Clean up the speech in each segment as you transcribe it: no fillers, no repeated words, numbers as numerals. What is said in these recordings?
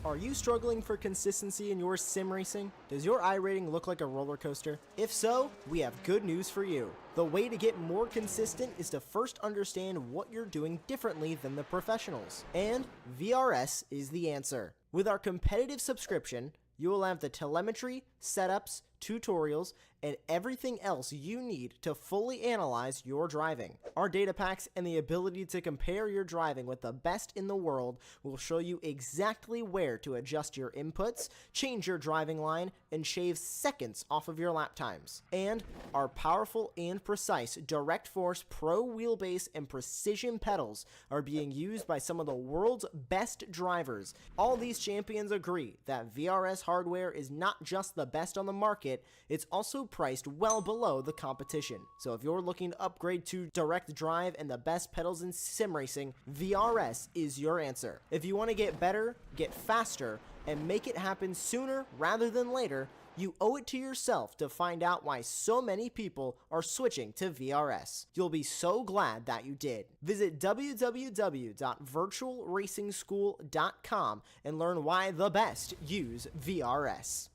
Are you struggling for consistency in your sim racing? Does your iRating look like a roller coaster? If so, we have good news for you. The way to get more consistent is to first understand what you're doing differently than the professionals. And VRS is the answer. With our competitive subscription, you will have the telemetry, setups, tutorials, and everything else you need to fully analyze your driving. Our data packs and the ability to compare your driving with the best in the world will show you exactly where to adjust your inputs, change your driving line, and shave seconds off of your lap times. And our powerful and precise Direct Force Pro wheelbase and precision pedals are being used by some of the world's best drivers. All these champions agree that VRS hardware is not just the best on the market, it's also priced well below the competition. So if you're looking to upgrade to direct drive and the best pedals in sim racing, VRS is your answer. If you want to get better, get faster, and make it happen sooner rather than later, you owe it to yourself to find out why so many people are switching to VRS. You'll be so glad that you did. Visit www.virtualracingschool.com and learn why the best use VRS.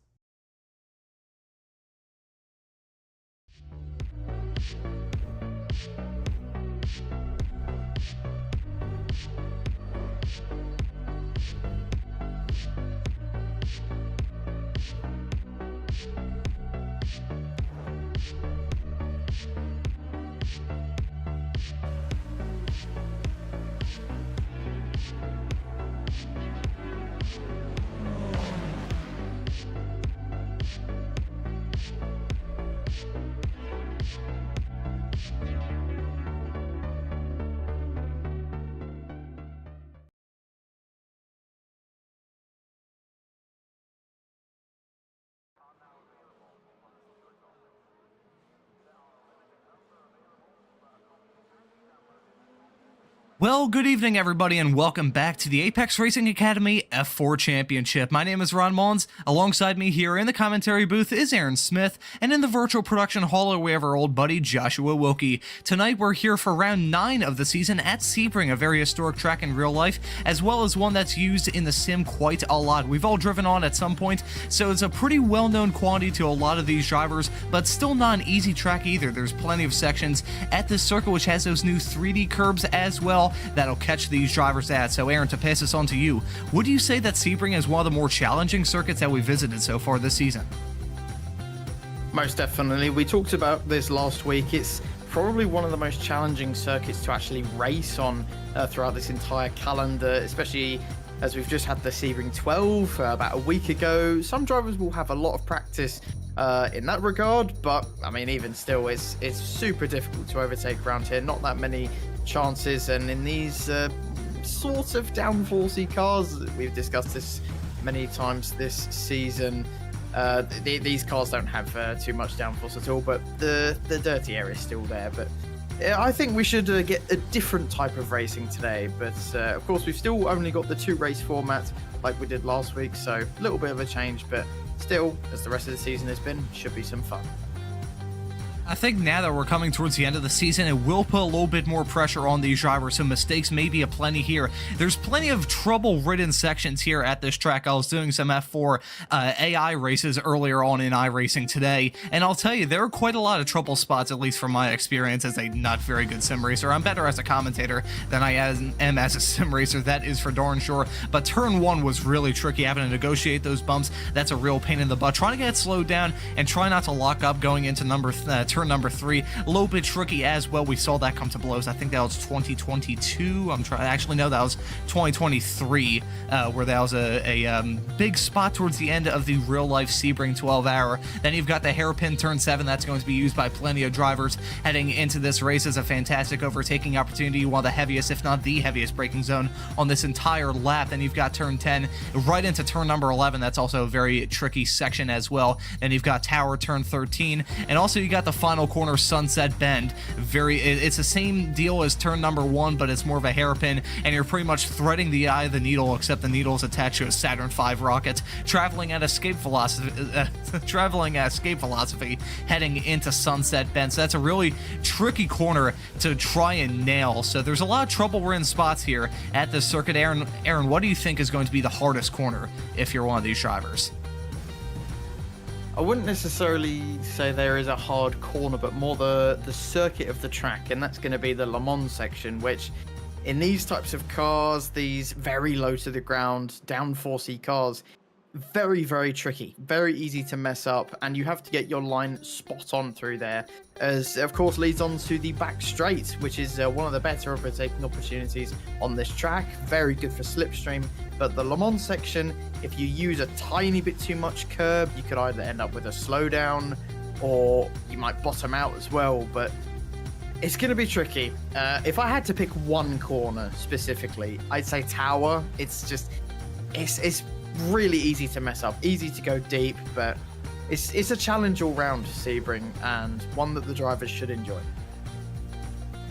Well, good evening, everybody, and welcome back to the Apex Racing Academy F4 Championship. My name is Ron Mullins. Alongside me here in the commentary booth is Aaron Smith, and in the virtual production hall we have our old buddy Joshua Wilkie. Tonight we're here for round 9 of the season at Sebring, a very historic track in real life, as well as one that's used in the sim quite a lot. We've all driven on at some point, so it's a pretty well-known quantity to a lot of these drivers, but still not an easy track either. There's plenty of sections at this circuit which has those new 3D curbs as well that'll catch these drivers at. So Aaron, to pass this on to you, would you say that Sebring is one of the more challenging circuits that we visited so far this season? Most definitely. We talked about this last week. It's probably one of the most challenging circuits to actually race on throughout this entire calendar, especially as we've just had the Sebring 12 about a week ago. Some drivers will have a lot of practice in that regard, but I mean, even still, it's super difficult to overtake around here. Not that many chances, and in these sort of downforcey cars, we've discussed this many times this season, these cars don't have too much downforce at all, but the dirty area is still there. But I think we should get a different type of racing today, but of course we've still only got the 2 race format like we did last week, so a little bit of a change, but still, as the rest of the season has been, should be some fun. I think now that we're coming towards the end of the season, it will put a little bit more pressure on these drivers, so mistakes may be aplenty here. There's plenty of trouble-ridden sections here at this track. I was doing some F4 AI races earlier on in iRacing today, and I'll tell you, there are quite a lot of trouble spots, at least from my experience as a not very good sim racer. I'm better as a commentator than I am as a sim racer, that is for darn sure, but turn 1 was really tricky, having to negotiate those bumps. That's a real pain in the butt. Trying to get slowed down and try not to lock up going into turn number 3, a little bit tricky as well. We saw that come to blows. I think that was 2022. Actually, no, that was 2023, where that was a big spot towards the end of the real-life Sebring 12 hour. Then you've got the hairpin turn 7. That's going to be used by plenty of drivers heading into this race as a fantastic overtaking opportunity, one of the heaviest, if not the heaviest braking zone on this entire lap. Then you've got turn 10 right into turn number 11. That's also a very tricky section as well. Then you've got tower turn 13, and also you got the final final corner, Sunset Bend. It's the same deal as turn number 1, but it's more of a hairpin, and you're pretty much threading the eye of the needle, except the needle is attached to a Saturn V rocket, traveling at escape velocity, heading into Sunset Bend. So that's a really tricky corner to try and nail. So there's a lot of trouble we're in spots here at this circuit. Aaron, what do you think is going to be the hardest corner if you're one of these drivers? I wouldn't necessarily say there is a hard corner, but more the circuit of the track, and that's going to be the Le Mans section, which in these types of cars, these very low to the ground, downforcey cars, very, very tricky, very easy to mess up, and you have to get your line spot on through there, as of course leads on to the back straight, which is one of the better overtaking opportunities on this track. Very good for slipstream, but the Le Mans section, if you use a tiny bit too much curb, you could either end up with a slowdown or you might bottom out as well, but it's going to be tricky. If I had to pick one corner specifically, I'd say Tower. It's really easy to mess up, easy to go deep, but it's a challenge all round, Sebring, and one that the drivers should enjoy.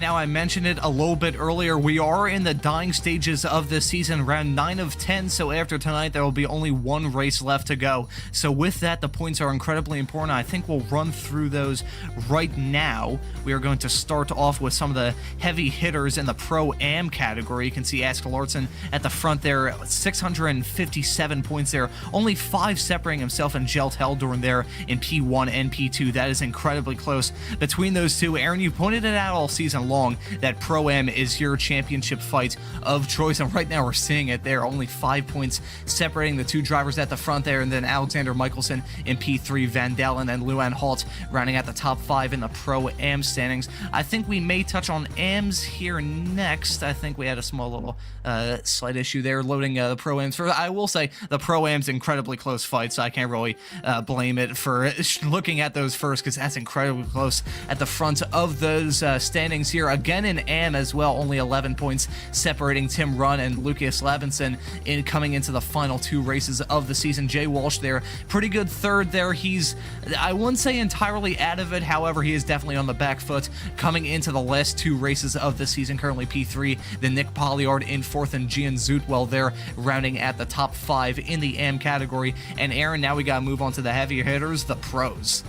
Now, I mentioned it a little bit earlier, we are in the dying stages of this season, round 9 of 10, so after tonight there will be only one race left to go. So with that, the points are incredibly important. I think we'll run through those right now. We are going to start off with some of the heavy hitters in the Pro-Am category. You can see Asker Larson at the front there, 657 points there, only 5 separating himself and Jelt Heldorn there in P1 and P2. That is incredibly close between those two. Aaron, you pointed it out all season long that Pro-Am is your championship fight of choice, and right now we're seeing it there. Only 5 points separating the two drivers at the front there, and then Alexander Michelson in P3, Van Dalen and Luan Holt rounding out the top 5 in the Pro-Am standings. I think we may touch on AMs here next. I think we had a small little slight issue there loading the Pro-Ams. I will say the Pro-Am's incredibly close fight, so I can't really blame it for looking at those first, because that's incredibly close at the front of those standings here. Again in AM as well, only 11 points separating Tim Runn and Lucas Labinson in coming into the final 2 races of the season. Jay Walsh there, pretty good third there. He's, I wouldn't say entirely out of it, however, he is definitely on the back foot coming into the last 2 races of the season, currently P3. Then Nick Polliard in 4th and Gian Zootwell there rounding at the top 5 in the AM category. And Aaron, now we gotta move on to the heavier hitters, the pros.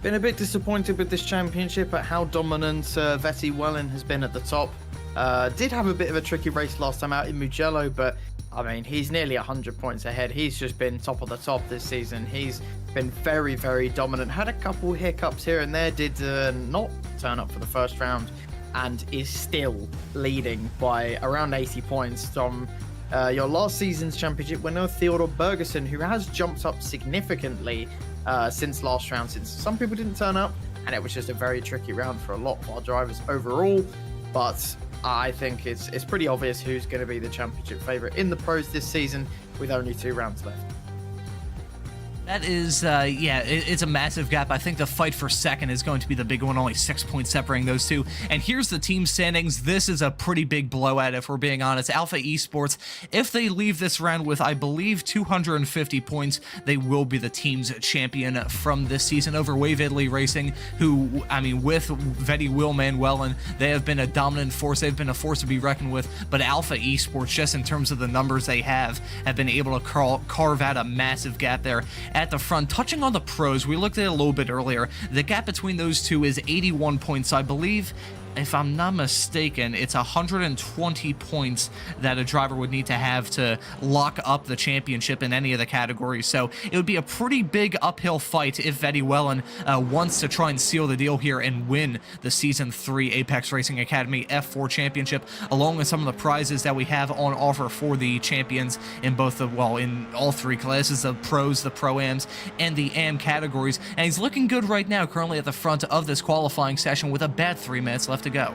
Been a bit disappointed with this championship at how dominant Vetty Wellen has been at the top. Did have a bit of a tricky race last time out in Mugello, but I mean, he's nearly 100 points ahead. He's just been top of the top this season. He's been very, very dominant. Had a couple hiccups here and there, did not turn up for the first round, and is still leading by around 80 points from your last season's championship winner, Theodor Bergersen, who has jumped up significantly since last round, since some people didn't turn up, and it was just a very tricky round for a lot of our drivers overall. But I think it's pretty obvious who's going to be the championship favourite in the pros this season with only 2 rounds left. That is, yeah, it's a massive gap. I think the fight for second is going to be the big one, only 6 points separating those two. And here's the team standings. This is a pretty big blowout, if we're being honest. Alpha Esports, if they leave this round with, I believe, 250 points, they will be the team's champion from this season over Wave Italy Racing, who, I mean, with Vetty Will Manuel, they have been a dominant force. They've been a force to be reckoned with. But Alpha Esports, just in terms of the numbers they have been able to carve out a massive gap there at the front. Touching on the pros, we looked at it a little bit earlier. The gap between those two is 81 points, I believe. If I'm not mistaken, it's 120 points that a driver would need to have to lock up the championship in any of the categories. So it would be a pretty big uphill fight if Vetty Wellen wants to try and seal the deal here and win the Season 3 Apex Racing Academy F4 Championship, along with some of the prizes that we have on offer for the champions in both the, well, in all 3 classes, the pros, the pro-ams, and the am categories. And he's looking good right now, currently at the front of this qualifying session with about 3 minutes left to go.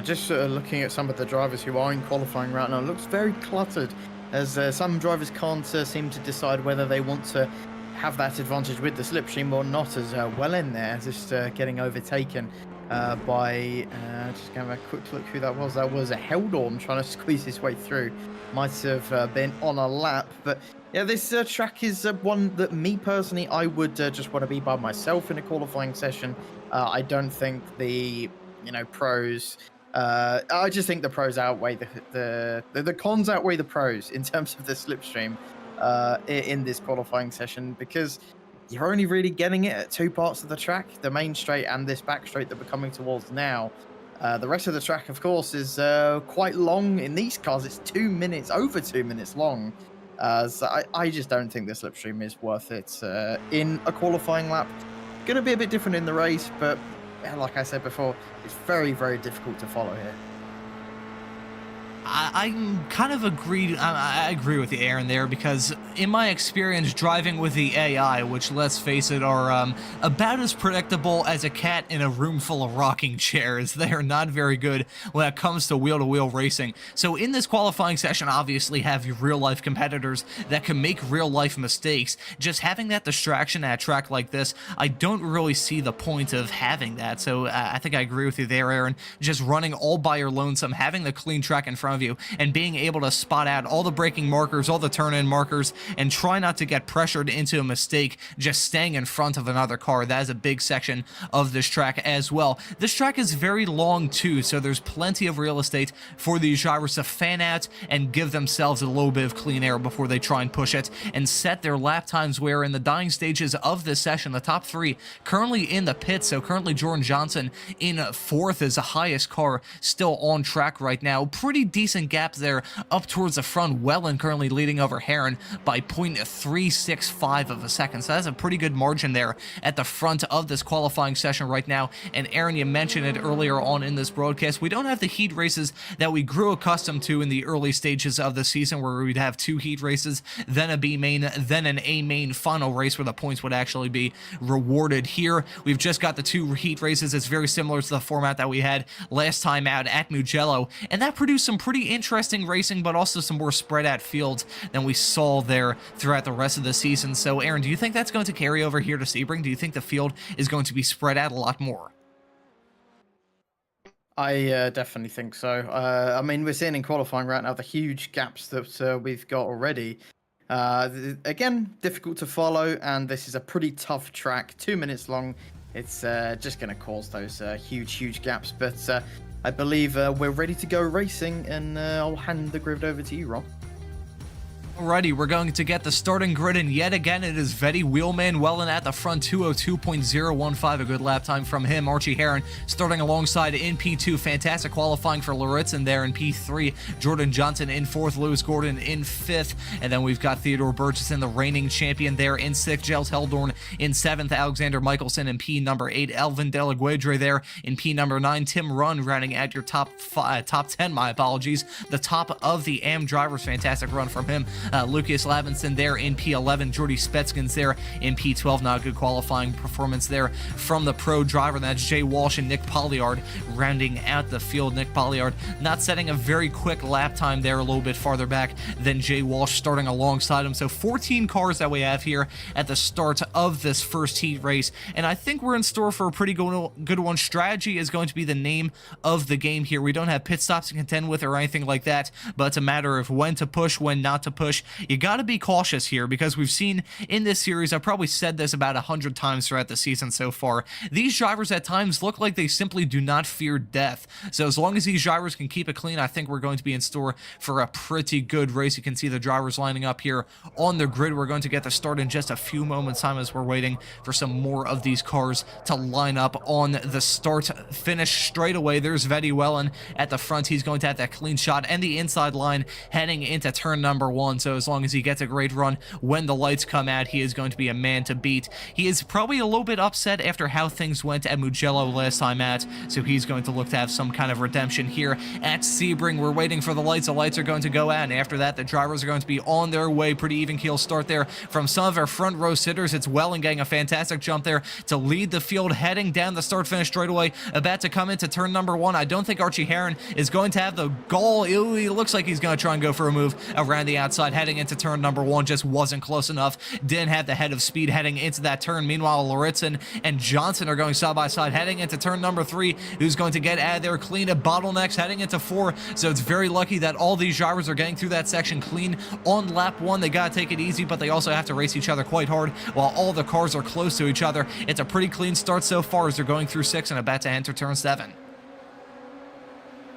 Just looking at some of the drivers who are in qualifying right now, it looks very cluttered, as some drivers can't seem to decide whether they want to have that advantage with the slipstream or not, as well in there, just getting overtaken by, just going to have a quick look who that was. That was a Heldorn trying to squeeze his way through. Might have been on a lap, but Yeah, this track is one that me personally, I would just want to be by myself in a qualifying session. I don't think the pros. I just think the pros outweigh the cons outweigh the pros in terms of the slipstream in this qualifying session, because you're only really getting it at two parts of the track, the main straight and this back straight that we're coming towards now. The rest of the track, of course, is quite long. In these cars, it's 2 minutes, over 2 minutes long. So I just don't think the slipstream is worth it in a qualifying lap. Going to be a bit different in the race, but like I said before, it's very, very difficult to follow here. I'm kind of agreed. I agree with you, Aaron, there, because in my experience driving with the AI, which, let's face it, are about as predictable as a cat in a room full of rocking chairs. They are not very good when it comes to wheel-to-wheel racing. So in this qualifying session, obviously have your real-life competitors that can make real-life mistakes. Just having that distraction at a track like this, I don't really see the point of having that. So I think I agree with you there, Aaron. Just running all by your lonesome, having the clean track in front of you, and being able to spot out all the braking markers, all the turn-in markers, and try not to get pressured into a mistake just staying in front of another car. That is a big section of this track as well. This track is very long too, so there's plenty of real estate for these drivers to fan out and give themselves a little bit of clean air before they try and push it and set their lap times, where in the dying stages of this session, the top three currently in the pits. So currently Jordan Johnson in fourth is the highest car still on track right now. Pretty decent gap there up towards the front. Wellen currently leading over Heron by 0.365 of a second. So that's a pretty good margin there at the front of this qualifying session right now. And Aaron, you mentioned it earlier on in this broadcast, we don't have the heat races that we grew accustomed to in the early stages of the season, where we'd have 2 heat races, then a B main, then an A main final race where the points would actually be rewarded. Here we've just got the 2 heat races. It's very similar to the format that we had last time out at Mugello, and that produced some pretty interesting racing, but also some more spread out fields than we saw there throughout the rest of the season. So Aaron, do you think that's going to carry over here to Sebring? Do you think the field is going to be spread out a lot more? I definitely think so. I mean, we're seeing in qualifying right now the huge gaps that we've got already. Again, difficult to follow, and this is a pretty tough track, 2 minutes long. It's just going to cause those huge gaps, but I believe we're ready to go racing, and I'll hand the grid over to you, Rob. Alrighty, we're going to get the starting grid, and yet again it is Vetty Wheelman Wellen at the front, 202.015, a good lap time from him. Archie Heron starting alongside in P2, fantastic qualifying for Loritzen there in P3. Jordan Johnson in 4th, Lewis Gordon in 5th, and then we've got Theodore Burgess, the reigning champion there in 6th, Gels Heldorn in 7th, Alexander Michelson in P number 8, Elvin Delaguedre there in P number 9, Tim Runn rounding out your top 10, my apologies, the top of the AM drivers, fantastic run from him. Lucas Lavinson there in P11, Jordy Spetskins there in P12, not a good qualifying performance there from the pro driver. That's Jay Walsh and Nick Polliard rounding out the field. Nick Polliard not setting a very quick lap time there, a little bit farther back than Jay Walsh starting alongside him. So 14 cars that we have here at the start of this first heat race, and I think we're in store for a pretty good one. Strategy is going to be the name of the game here. We don't have pit stops to contend with or anything like that, but it's a matter of when to push, when not to push. You got to be cautious here, because we've seen in this series, I've probably said this about 100 times throughout the season so far, these drivers at times look like they simply do not fear death. So as long as these drivers can keep it clean, I think we're going to be in store for a pretty good race. You can see the drivers lining up here on the grid. We're going to get the start in just a few moments time as we're waiting for some more of these cars to line up on the start finish straight away. There's Vetty Wellen at the front. He's going to have that clean shot and the inside line heading into turn number 1. So as long as he gets a great run when the lights come out, he is going to be a man to beat. He is probably a little bit upset after how things went at Mugello last time out, so he's going to look to have some kind of redemption here at Sebring. We're waiting for the lights. The lights are going to go out, and after that, the drivers are going to be on their way. Pretty even keel start there from some of our front row sitters. It's Wellen getting a fantastic jump there to lead the field, heading down the start finish straightaway, about to come into turn number 1. I don't think Archie Heron is going to have the goal. He looks like he's going to try and go for a move around the outside. heading into turn number 1, just wasn't close enough. Didn't have the head of speed heading into that turn. Meanwhile, Lauritzen and Johnson are going side by side heading into turn number 3. Who's going to get out of there clean at bottlenecks heading into 4. So it's very lucky that all these drivers are getting through that section clean on lap 1. They got to take it easy, but they also have to race each other quite hard while all the cars are close to each other. It's a pretty clean start so far as they're going through 6 and about to enter turn 7.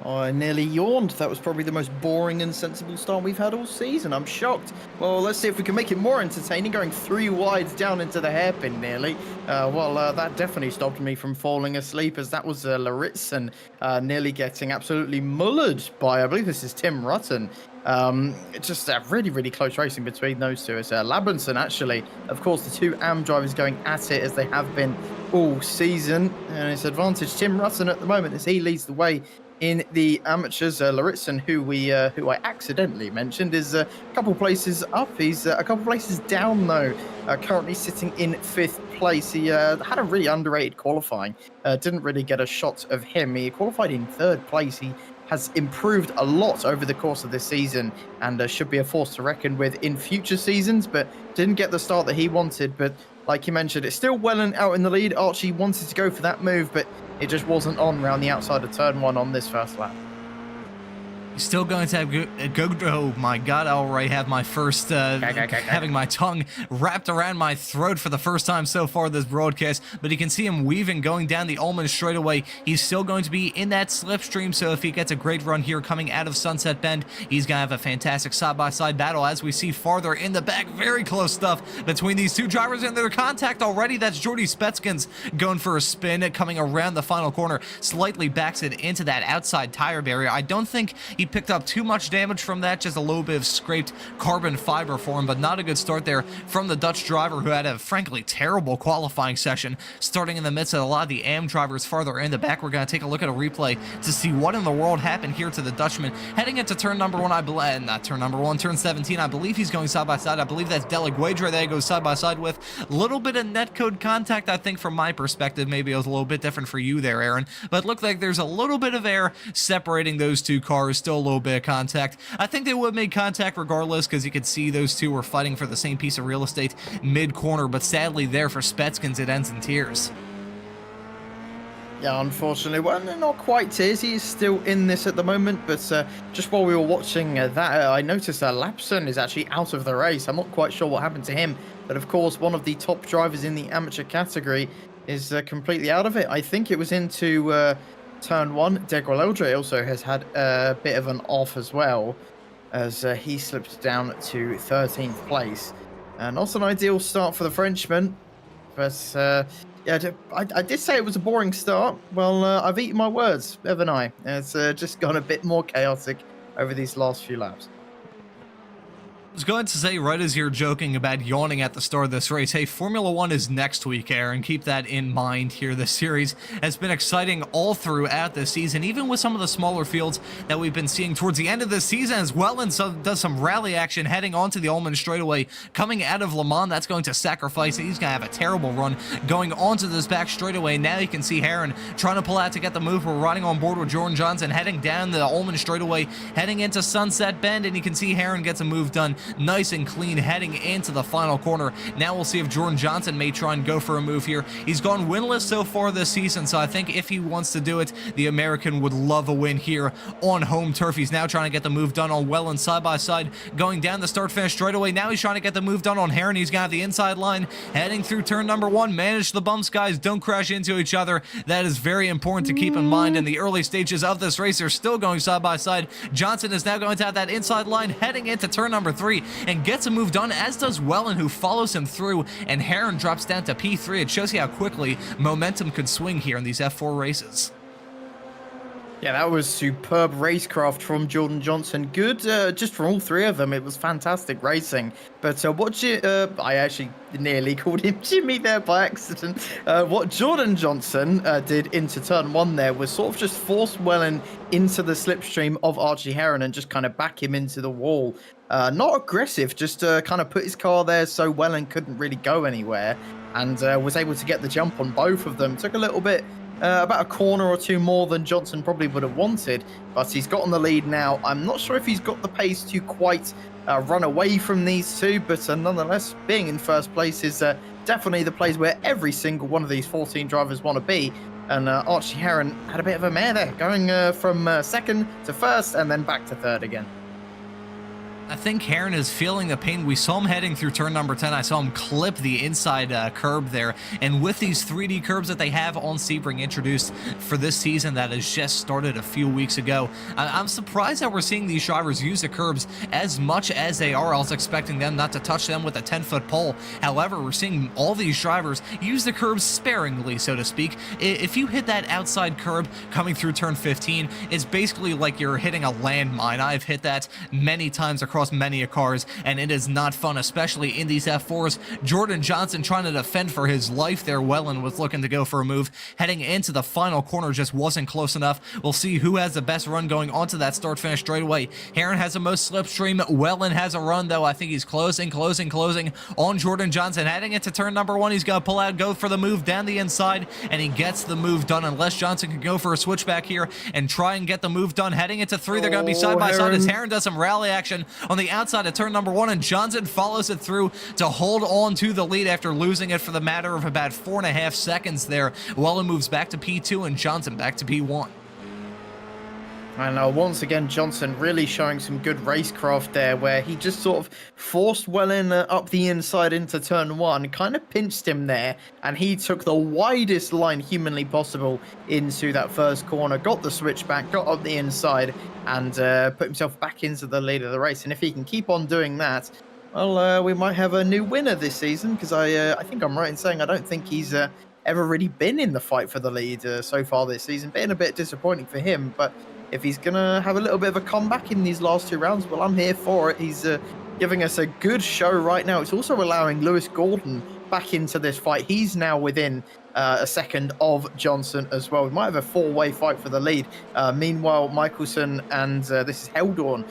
Oh, I nearly yawned. That was probably the most boring and sensible start we've had all season. I'm shocked. Well, let's see if we can make it more entertaining, going 3 wides down into the hairpin nearly. That definitely stopped me from falling asleep, as that was Lauritzen nearly getting absolutely mullered by, I believe this is Tim Rutten. Just really, really close racing between those two. It's Labinson, actually. Of course, the 2 AM drivers going at it as they have been all season. And it's advantage Tim Rutten at the moment as he leads the way in the amateurs. Lauritzen, who I accidentally mentioned, is a couple places up. He's a couple places down, though, currently sitting in 5th place. He had a really underrated qualifying. Didn't really get a shot of him. He qualified in 3rd place. He has improved a lot over the course of this season and should be a force to reckon with in future seasons, but didn't get the start that he wanted. But like you mentioned, it's still Wellen out in the lead. Archie wanted to go for that move, but it just wasn't on around the outside of turn 1 on this first lap. Still going to have oh my god, I'll already have my first having my tongue wrapped around my throat for the first time so far this broadcast. But you can see him weaving going down the Ullman straightaway. He's still going to be in that slipstream, so if he gets a great run here coming out of Sunset Bend, he's gonna have a fantastic side-by-side battle. As we see farther in the back, very close stuff between these 2 drivers, and their contact already. That's Jordy Spetskins going for a spin, coming around the final corner, slightly backs it into that outside tire barrier. I don't think he picked up too much damage from that, just a little bit of scraped carbon fiber for him, but not a good start there from the Dutch driver, who had a frankly terrible qualifying session, starting in the midst of a lot of the AM drivers farther in the back. We're going to take a look at a replay to see what in the world happened here to the Dutchman heading into turn number 1. I believe not turn number 1, turn 17. I believe he's going side by side. I believe that's Delaguedra that he goes side by side with. A little bit of netcode contact, I think, from my perspective. Maybe it was a little bit different for you there, Aaron, but it looked like there's a little bit of air separating those 2 cars. Still a little bit of contact. I think they would have made contact regardless, because you could see those 2 were fighting for the same piece of real estate mid-corner, but sadly there for Spetskins it ends in tears. Yeah, unfortunately, well, not quite tears. He is still in this at the moment, but just while we were watching that, I noticed that Lapson is actually out of the race. I'm not quite sure what happened to him, but of course, one of the top drivers in the amateur category is completely out of it. I think it was into turn 1. Degualeldre also has had a bit of an off as well, as he slipped down to 13th place. Not an ideal start for the Frenchman, but yeah, I did say it was a boring start. Well, I've eaten my words, haven't I? It's just gone a bit more chaotic over these last few laps. I was going to say, right as you're joking about yawning at the start of this race, hey, Formula 1 is next week, Aaron. Keep that in mind here. This series has been exciting all throughout this season, even with some of the smaller fields that we've been seeing towards the end of the season as well, and so does some rally action heading onto the Ullman straightaway coming out of Le Mans. That's going to sacrifice it. He's going to have a terrible run going onto this back straightaway. Now you can see Heron trying to pull out to get the move. We're riding on board with Jordan Johnson heading down the Ullman straightaway, heading into Sunset Bend, and you can see Heron gets a move done nice and clean heading into the final corner. Now we'll see if Jordan Johnson may try and go for a move here. He's gone winless so far this season, so I think if he wants to do it, the American would love a win here on home turf. He's now trying to get the move done on Wellen side by side, going down the start-finish straightaway. Now he's trying to get the move done on Heron. He's got the inside line heading through turn number 1. Manage the bumps, guys. Don't crash into each other. That is very important to keep in mind in the early stages of this race. They're still going side by side. Johnson is now going to have that inside line heading into turn number 3 and gets a move done, as does Wellen, who follows him through, and Heron drops down to P3. It shows you how quickly momentum could swing here in these F4 races. Yeah, that was superb racecraft from Jordan Johnson. Good, just from all 3 of them. It was fantastic racing. But I actually nearly called him Jimmy there by accident. What Jordan Johnson did into turn 1 there was sort of just force Wellen into the slipstream of Archie Heron and just kind of back him into the wall. Not aggressive, just kind of put his car there so Wellen couldn't really go anywhere, and was able to get the jump on both of them. Took a little bit about a corner or two more than Johnson probably would have wanted, but he's gotten the lead now. I'm not sure if he's got the pace to quite run away from these two, but nonetheless, being in first place is definitely the place where every single one of these 14 drivers want to be. And Archie Heron had a bit of a mare there, going from second to first and then back to third again. I think Heron is feeling the pain. We saw him heading through turn number 10. I saw him clip the inside curb there. And with these 3D curbs that they have on Sebring introduced for this season that has just started a few weeks ago, I'm surprised that we're seeing these drivers use the curbs as much as they are. I was expecting them not to touch them with a 10-foot pole. However, we're seeing all these drivers use the curbs sparingly, so to speak. If you hit that outside curb coming through turn 15, it's basically like you're hitting a landmine. I've hit that many times across many cars, and it is not fun, especially in these F4s. Jordan Johnson trying to defend for his life there. Wellen was looking to go for a move. Heading into the final corner just wasn't close enough. We'll see who has the best run going onto that start-finish straightaway. Heron has the most slipstream. Wellen has a run, though. I think he's closing on Jordan Johnson. Heading into turn number 1, he's going to pull out, go for the move down the inside, and he gets the move done unless Johnson can go for a switchback here and try and get the move done. Heading into 3, they're going to be side by side as Heron does some rally action on the outside of turn number 1, and Johnson follows it through to hold on to the lead after losing it for the matter of about 4.5 seconds there. Wellen moves back to P2 and Johnson back to P1. And once again, Johnson really showing some good racecraft there, where he just sort of forced Wellen up the inside into turn 1, kind of pinched him there, and he took the widest line humanly possible into that first corner, got the switchback, got up the inside, and put himself back into the lead of the race. And if he can keep on doing that, well, we might have a new winner this season, because I think I'm right in saying I don't think he's ever really been in the fight for the lead so far this season. Been a bit disappointing for him, but if he's going to have a little bit of a comeback in these last 2 rounds, well, I'm here for it. He's giving us a good show right now. It's also allowing Lewis Gordon back into this fight. He's now within a second of Johnson as well. We might have a 4-way fight for the lead. Meanwhile, Michelson and this is Heldorn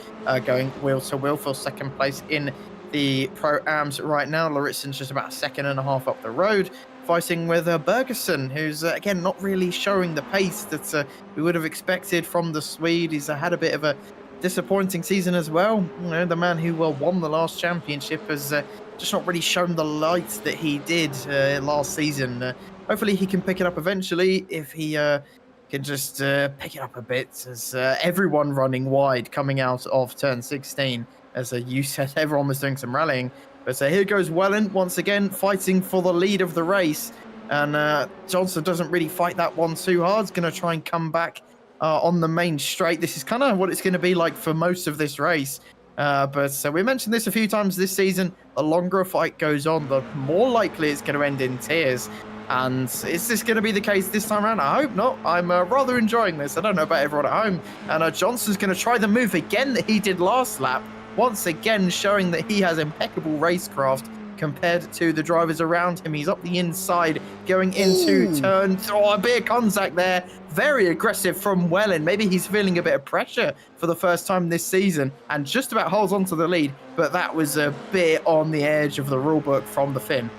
going wheel to wheel for second place in the Pro-Ams right now. Lauritson's just about a second and a half up the road, fighting with Bergerson, who's again not really showing the pace that we would have expected from the Swede. He's had a bit of a disappointing season as well. You know, the man who won the last championship has just not really shown the light that he did last season. Hopefully he can pick it up eventually if he can just pick it up a bit, as everyone running wide coming out of turn 16. As you said, everyone was doing some rallying. But here goes Wellen once again, fighting for the lead of the race. And Johnson doesn't really fight that one too hard. He's going to try and come back on the main straight. This is kind of what it's going to be like for most of this race. But we mentioned this a few times this season. The longer a fight goes on, the more likely it's going to end in tears. And is this going to be the case this time around? I hope not. I'm rather enjoying this. I don't know about everyone at home. And Johnson's going to try the move again that he did last lap. Once again, showing that he has impeccable racecraft compared to the drivers around him. He's up the inside, going into turn. Oh, a bit of contact there. Very aggressive from Wellen. Maybe he's feeling a bit of pressure for the first time this season and just about holds on to the lead. But that was a bit on the edge of the rulebook from the Finn.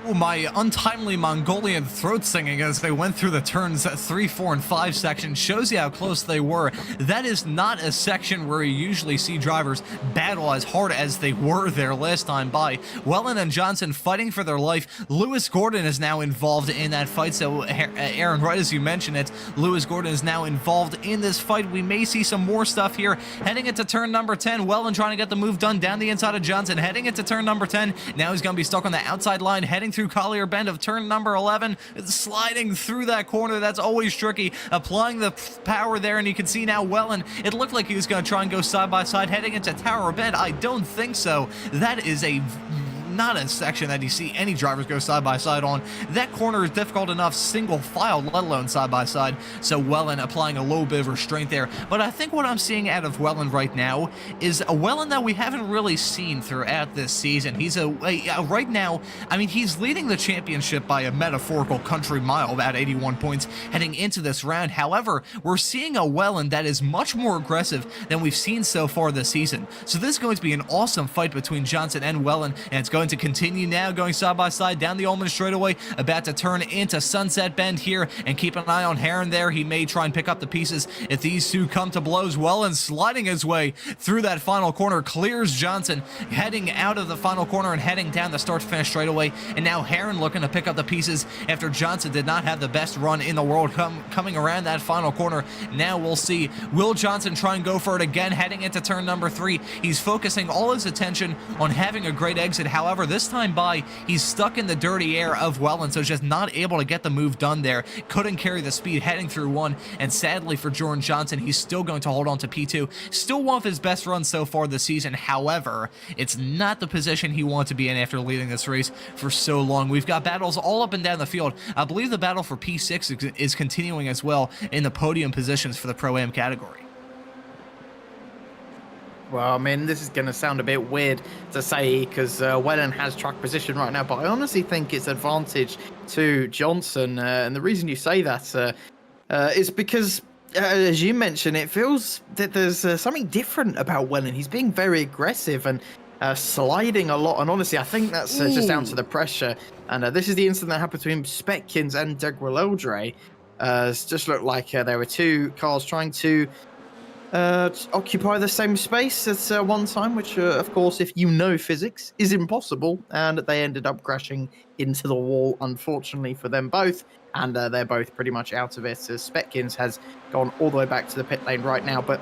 Oh, my untimely Mongolian throat singing as they went through the turns 3, 4, and 5 section shows you how close they were. That is not a section where you usually see drivers battle as hard as they were there last time by. Wellen and Johnson fighting for their life. Lewis Gordon is now involved in that fight. So, Aaron, right as you mentioned it, Lewis Gordon is now involved in this fight. We may see some more stuff here. Heading into turn number 10, Wellen trying to get the move done down the inside of Johnson. Heading into turn number 10, now he's going to be stuck on the outside line, heading through Collier Bend of turn number 11, sliding through that corner. That's always tricky, applying the power there, and you can see now Wellen, it looked like he was going to try and go side by side heading into Tower Bend. I don't think so. That is not a section that you see any drivers go side by side on. That corner is difficult enough single file, let alone side by side. So Wellen applying a little bit of restraint there. But I think what I'm seeing out of Wellen right now is a Wellen that we haven't really seen throughout this season. He's right now, I mean, he's leading the championship by a metaphorical country mile, about 81 points heading into this round. However, we're seeing a Wellen that is much more aggressive than we've seen so far this season. So this is going to be an awesome fight between Johnson and Wellen, and it's going going to continue now, going side by side down the Ullman straightaway, about to turn into Sunset Bend here, and keep an eye on Heron there. He may try and pick up the pieces if these two come to blows. Wellen sliding his way through that final corner, clears Johnson, heading out of the final corner and heading down the start-to-finish straightaway. And now Heron looking to pick up the pieces after Johnson did not have the best run in the world coming around that final corner. Now we'll see, will Johnson try and go for it again heading into turn number 3? He's focusing all his attention on having a great exit. However, this time by, he's stuck in the dirty air of Welland, so just not able to get the move done there. Couldn't carry the speed heading through 1, and sadly for Jordan Johnson, he's still going to hold on to P2. Still one of his best runs so far this season. However, it's not the position he wants to be in after leading this race for so long. We've got battles all up and down the field. I believe the battle for P6 is continuing as well in the podium positions for the Pro-Am category. Well, I mean, this is going to sound a bit weird to say because Wellen has track position right now, but I honestly think it's advantage to Johnson. And the reason you say that is because, as you mentioned, it feels that there's something different about Wellen. He's being very aggressive and sliding a lot. And honestly, I think that's just down to the pressure. And this is the incident that happened between Spetkins and Degrel Eldre. It just looked like there were two cars trying to occupy the same space at one time, which of course, if you know physics, is impossible, and they ended up crashing into the wall, unfortunately for them both, and they're both pretty much out of it, as Spetkins has gone all the way back to the pit lane right now. But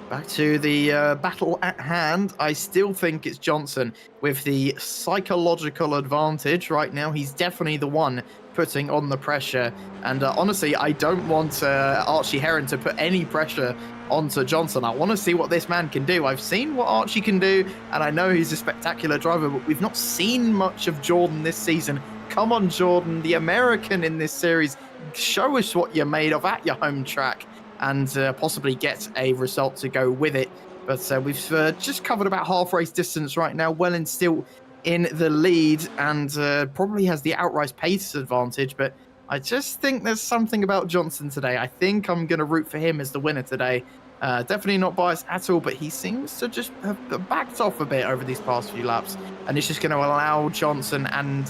back to the battle at hand, I still think it's Johnson with the psychological advantage right now. He's definitely the one putting on the pressure, and honestly, I don't want Archie Heron to put any pressure onto Johnson. I want to see what this man can do. I've seen what Archie can do, and I know he's a spectacular driver, but we've not seen much of Jordan this season. Come on, Jordan, the American in this series, show us what you're made of at your home track, and possibly get a result to go with it. But we've just covered about half race distance right now. Welland's still in the lead and probably has the outright pace advantage, but I just think there's something about Johnson today. I think I'm going to root for him as the winner today. Definitely not biased at all, but he seems to just have backed off a bit over these past few laps, and it's just going to allow Johnson and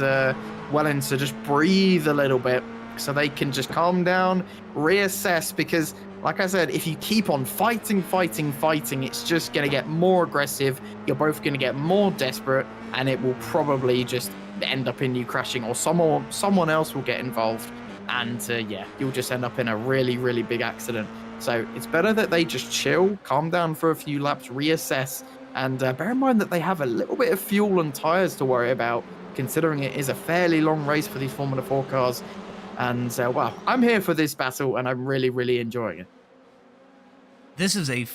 Welland to just breathe a little bit so they can just calm down, reassess, because like I said, if you keep on fighting, it's just going to get more aggressive. You're both going to get more desperate, and it will probably just end up in you crashing, or someone else will get involved, and yeah, you'll just end up in a really, really big accident. So it's better that they just chill, calm down for a few laps, reassess, and bear in mind that they have a little bit of fuel and tires to worry about, considering it is a fairly long race for these Formula 4 cars. And well, I'm here for this battle, and I'm really, really enjoying it. This is a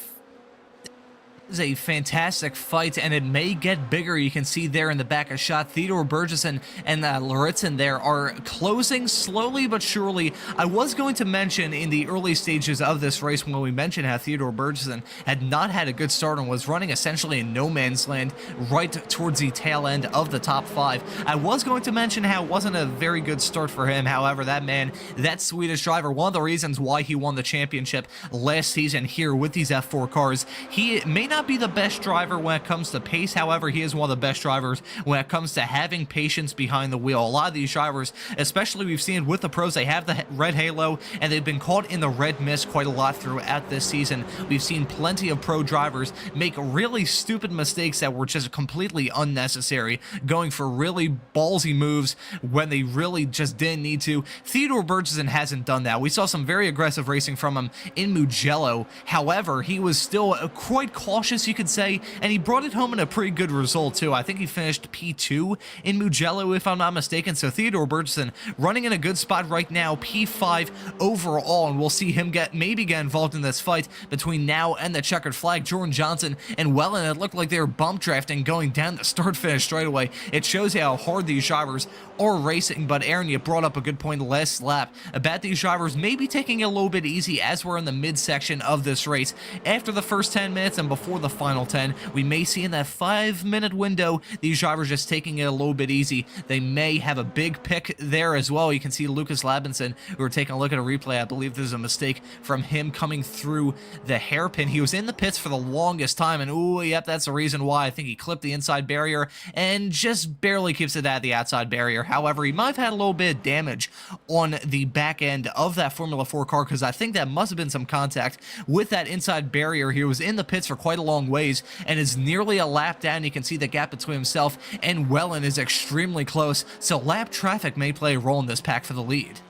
fantastic fight, and it may get bigger. You can see there in the back a shot. Theodore Burgess and Laritzen there are closing slowly but surely. I was going to mention in the early stages of this race, when we mentioned how Theodore Burgess had not had a good start and was running essentially in no man's land right towards the tail end of the top 5. I was going to mention how it wasn't a very good start for him. However, that man, that Swedish driver, one of the reasons why he won the championship last season here with these F4 cars, he may not be the best driver when it comes to pace. However, he is one of the best drivers when it comes to having patience behind the wheel. A lot of these drivers, especially we've seen with the pros, they have the red halo and they've been caught in the red mist quite a lot throughout this season. We've seen plenty of pro drivers make really stupid mistakes that were just completely unnecessary, going for really ballsy moves when they really just didn't need to. Theodore Burgess hasn't done that. We saw some very aggressive racing from him in Mugello. However, he was still quite cautious, you could say, and he brought it home in a pretty good result too. I think he finished P2 in Mugello, if I'm not mistaken. So Theodore Burgess running in a good spot right now, P5 overall, and we'll see him maybe get involved in this fight between now and the checkered flag. Jordan Johnson and Welland, it looked like they were bump drafting going down the start finish straight away. It shows you how hard these drivers are racing. But Aaron, you brought up a good point last lap about these drivers maybe taking it a little bit easy as we're in the midsection of this race. After the first 10 minutes and before the final 10. We may see in that 5-minute window these drivers just taking it a little bit easy. They may have a big pick there as well. You can see Lucas Labinson, who are taking a look at a replay. I believe there's a mistake from him coming through the hairpin. He was in the pits for the longest time, and ooh, yep, that's the reason why. I think he clipped the inside barrier and just barely keeps it at the outside barrier. However, he might have had a little bit of damage on the back end of that Formula 4 car, because I think that must have been some contact with that inside barrier. He was in the pits for quite a long ways and is nearly a lap down. You can see the gap between himself and Wellen is extremely close, so lap traffic may play a role in this pack for the lead.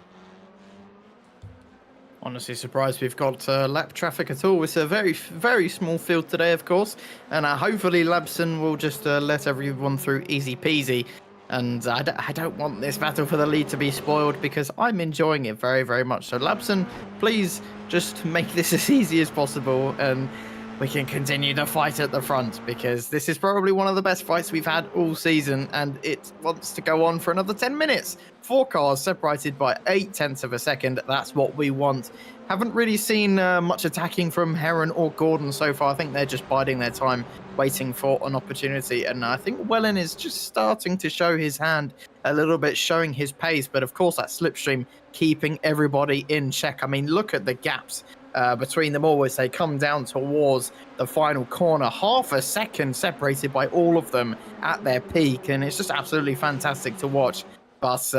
Honestly surprised we've got lap traffic at all. It's a very, very small field today, of course, and hopefully Labson will just let everyone through easy peasy. And I don't want this battle for the lead to be spoiled, because I'm enjoying it very, very much. So Labson, please just make this as easy as possible, and we can continue the fight at the front, because this is probably one of the best fights we've had all season, and it wants to go on for another 10 minutes. 4 cars separated by 0.8 of a second. That's what we want. Haven't really seen much attacking from Heron or Gordon so far. I think they're just biding their time, waiting for an opportunity. And I think Wellen is just starting to show his hand a little bit, showing his pace. But of course, that slipstream keeping everybody in check. I mean, look at the gaps between them all as they come down towards the final corner. Half a second separated by all of them at their peak. And it's just absolutely fantastic to watch. But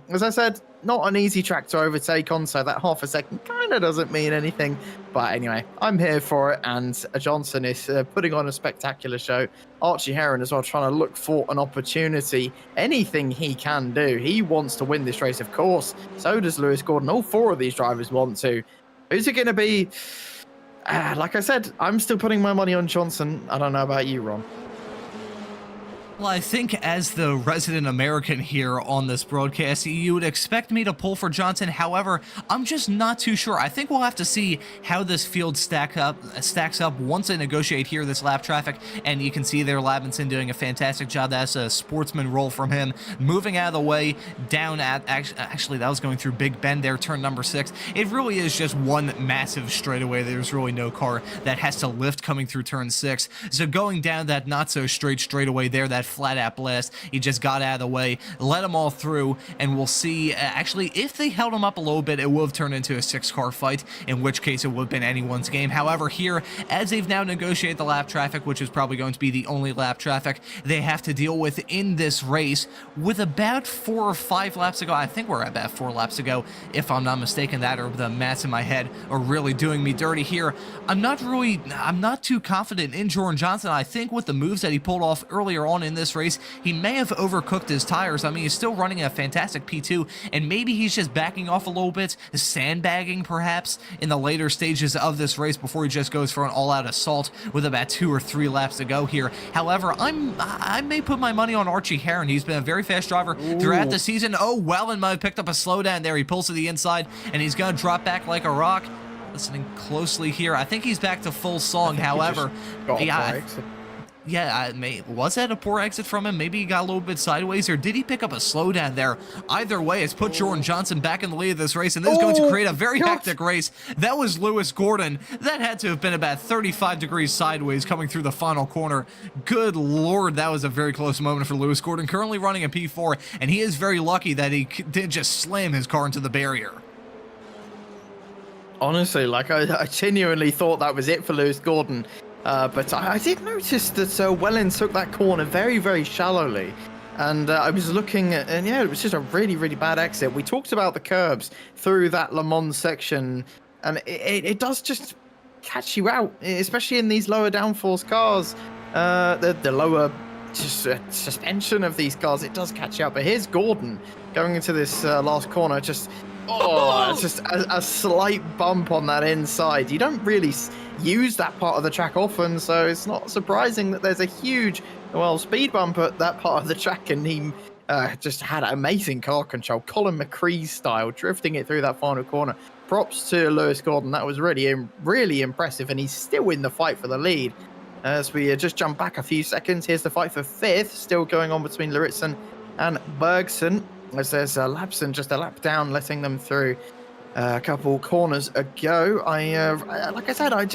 as I said, not an easy track to overtake on, so that half a second kind of doesn't mean anything. But anyway, I'm here for it, and Johnson is putting on a spectacular show. Archie Heron as well, trying to look for an opportunity. Anything he can do. He wants to win this race, of course. So does Lewis Gordon. All 4 of these drivers want to. Who's it going to be? Like I said, I'm still putting my money on Johnson. I don't know about you, Ron. Well, I think as the resident American here on this broadcast, you would expect me to pull for Johnson. However, I'm just not too sure. I think we'll have to see how this field stacks up once they negotiate here this lap traffic. And you can see there Labinson doing a fantastic job. That's a sportsman roll from him, moving out of the way down at actually that was going through Big Bend there, turn number 6. It really is just one massive straightaway. There's really no car that has to lift coming through turn 6. So going down that not so straight straightaway there, that flat out blast, he just got out of the way, let them all through, and we'll see. Actually, if they held him up a little bit, it would have turned into a 6-car fight, in which case it would have been anyone's game. However, here, as they've now negotiated the lap traffic, which is probably going to be the only lap traffic they have to deal with in this race, with about 4 or 5 laps to go. I think we're at about 4 laps to go, if I'm not mistaken. That or the maths in my head are really doing me dirty here. I'm not too confident in Jordan Johnson. I think with the moves that he pulled off earlier on in this race, he may have overcooked his tires. I mean, he's still running a fantastic P2, and maybe he's just backing off a little bit, sandbagging perhaps in the later stages of this race before he just goes for an all-out assault with about 2 or 3 laps to go here. However, I may put my money on Archie Heron. He's been a very fast driver throughout the season. Oh, Wellen might have picked up a slowdown there. He pulls to the inside, and he's going to drop back like a rock. Listening closely here, I think he's back to full song. However, was that a poor exit from him? Maybe he got a little bit sideways, or did he pick up a slowdown there? Either way, it's put Jordan Johnson back in the lead of this race, and this is going to create a very hectic race. That was Lewis Gordon. That had to have been about 35 degrees sideways coming through the final corner. Good Lord, that was a very close moment for Lewis Gordon, currently running a P4, and he is very lucky that he didn't just slam his car into the barrier. Honestly, like I genuinely thought that was it for Lewis Gordon. But I did notice that Wellen took that corner very, very shallowly. And I was looking at, and yeah, it was just a really, really bad exit. We talked about the curbs through that Le Mans section, and it does just catch you out, especially in these lower downforce cars. The lower suspension of these cars, it does catch you out. But here's Gordon going into this last corner, just a slight bump on that inside. You don't really use that part of the track often, so it's not surprising that there's a huge, speed bump at that part of the track, and he just had amazing car control, Colin McCree style, drifting it through that final corner. Props to Lewis Gordon. That was really impressive, and he's still in the fight for the lead. As we just jump back a few seconds, here's the fight for 5th, still going on between Lauritsen and Bergson, as there's Labson just a lap down, letting them through. a couple corners ago. Like I said, I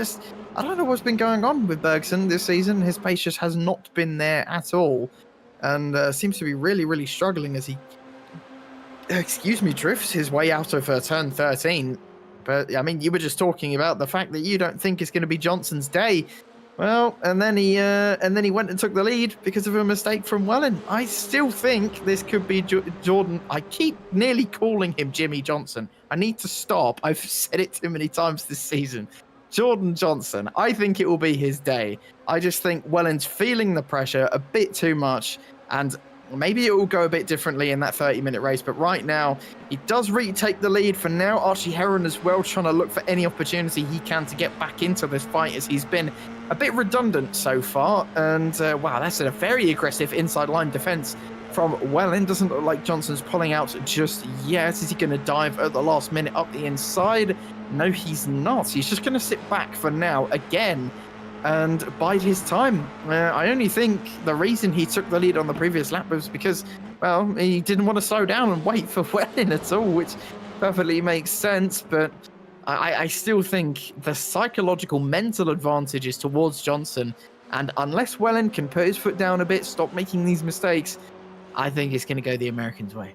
don't know what's been going on with Bergson this season. His pace just has not been there at all, and seems to be really, really struggling as he, drifts his way out of turn 13. But I mean, you were just talking about the fact that you don't think it's going to be Johnson's day. Well, and then he went and took the lead because of a mistake from Wellen. I still think this could be Jordan. I keep nearly calling him Jimmy Johnson. I need to stop. I've said it too many times this season. Jordan Johnson. I think it will be his day. I just think Wellen's feeling the pressure a bit too much, and maybe it will go a bit differently in that 30-minute race, but right now, he does retake the lead. For now, Archie Heron as well, trying to look for any opportunity he can to get back into this fight, as he's been a bit redundant so far. And, wow, that's a very aggressive inside line defense from Wellen. Doesn't look like Johnson's pulling out just yet. Is he going to dive at the last minute up the inside? No, he's not. He's just going to sit back for now again and bide his time. I only think the reason he took the lead on the previous lap was because, well, he didn't want to slow down and wait for Wellen at all, which perfectly makes sense. But I still think the psychological mental advantage is towards Johnson, and unless Wellen can put his foot down a bit, stop making these mistakes, I think it's going to go the Americans' way.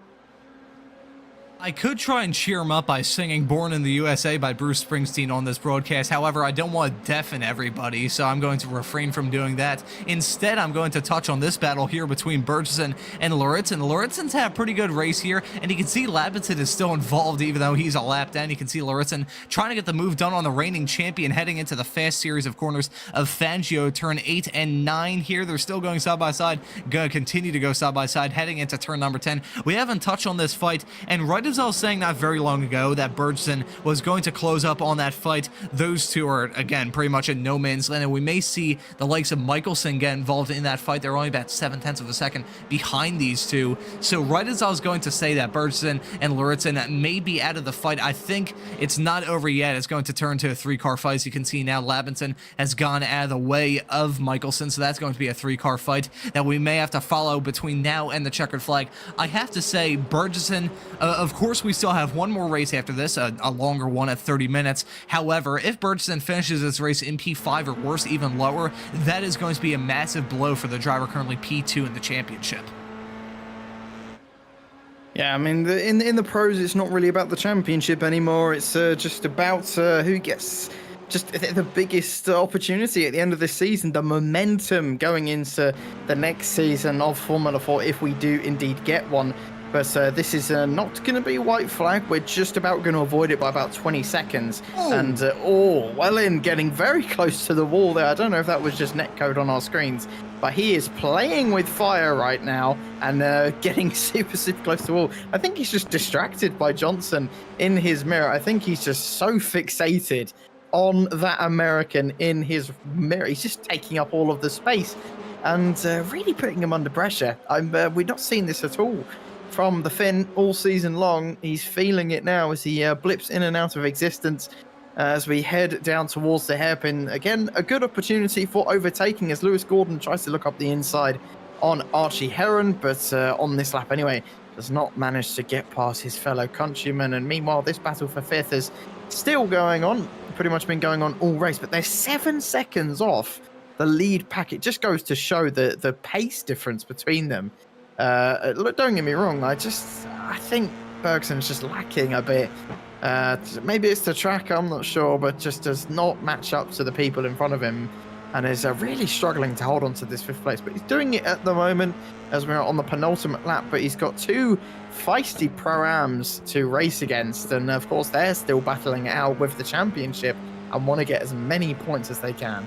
I could try and cheer him up by singing Born in the USA by Bruce Springsteen on this broadcast. However, I don't want to deafen everybody, so I'm going to refrain from doing that. Instead, I'm going to touch on this battle here between Bergson and Lauritsen. Lauritsen's had a pretty good race here, and you can see Labitzen is still involved even though he's a lap down. You can see Lauritsen trying to get the move done on the reigning champion heading into the fast series of corners of Fangio, turn 8 and 9 here. They're still going side by side, going to continue to go side by side heading into turn number 10. We haven't touched on this fight, and right as I was saying not very long ago that Bergson was going to close up on that fight, those two are, again, pretty much in no man's land, and we may see the likes of Michelson get involved in that fight. They're only about 0.7 of a second behind these two. So right as I was going to say that Bergson and Lauritsen may be out of the fight, I think it's not over yet. It's going to turn to a 3-car fight. As you can see now, Labitzen has gone out of the way of Michelson, so that's going to be a 3-car fight that we may have to follow between now and the checkered flag. I have to say, Bergson, of course, we still have one more race after this, a longer one at 30 minutes. However, if Bergson finishes this race in P5 or worse, even lower, that is going to be a massive blow for the driver currently P2 in the championship. Yeah, I mean, in the pros, it's not really about the championship anymore. It's just about who gets just the biggest opportunity at the end of this season, the momentum going into the next season of Formula 4, if we do indeed get one. But this is not going to be white flag. We're just about going to avoid it by about 20 seconds. Oh. And, Wellen getting very close to the wall there. I don't know if that was just netcode on our screens, but he is playing with fire right now and getting super, super close to the wall. I think he's just distracted by Johnson in his mirror. I think he's just so fixated on that American in his mirror. He's just taking up all of the space and really putting him under pressure. We've not seen this at all from the Finn all season long. He's feeling it now as he blips in and out of existence as we head down towards the hairpin. Again, a good opportunity for overtaking as Lewis Gordon tries to look up the inside on Archie Heron, but on this lap anyway, does not manage to get past his fellow countryman. And meanwhile, this battle for fifth is still going on, pretty much been going on all race, but they're 7 seconds off the lead pack. It just goes to show the pace difference between them. Look, don't get me wrong, I think Bergson's just lacking a bit. Maybe it's the track, I'm not sure, but just does not match up to the people in front of him and is really struggling to hold on to this 5th place. But he's doing it at the moment as we're on the penultimate lap, but he's got 2 feisty Pro-Ams to race against, and of course they're still battling it out with the championship and want to get as many points as they can.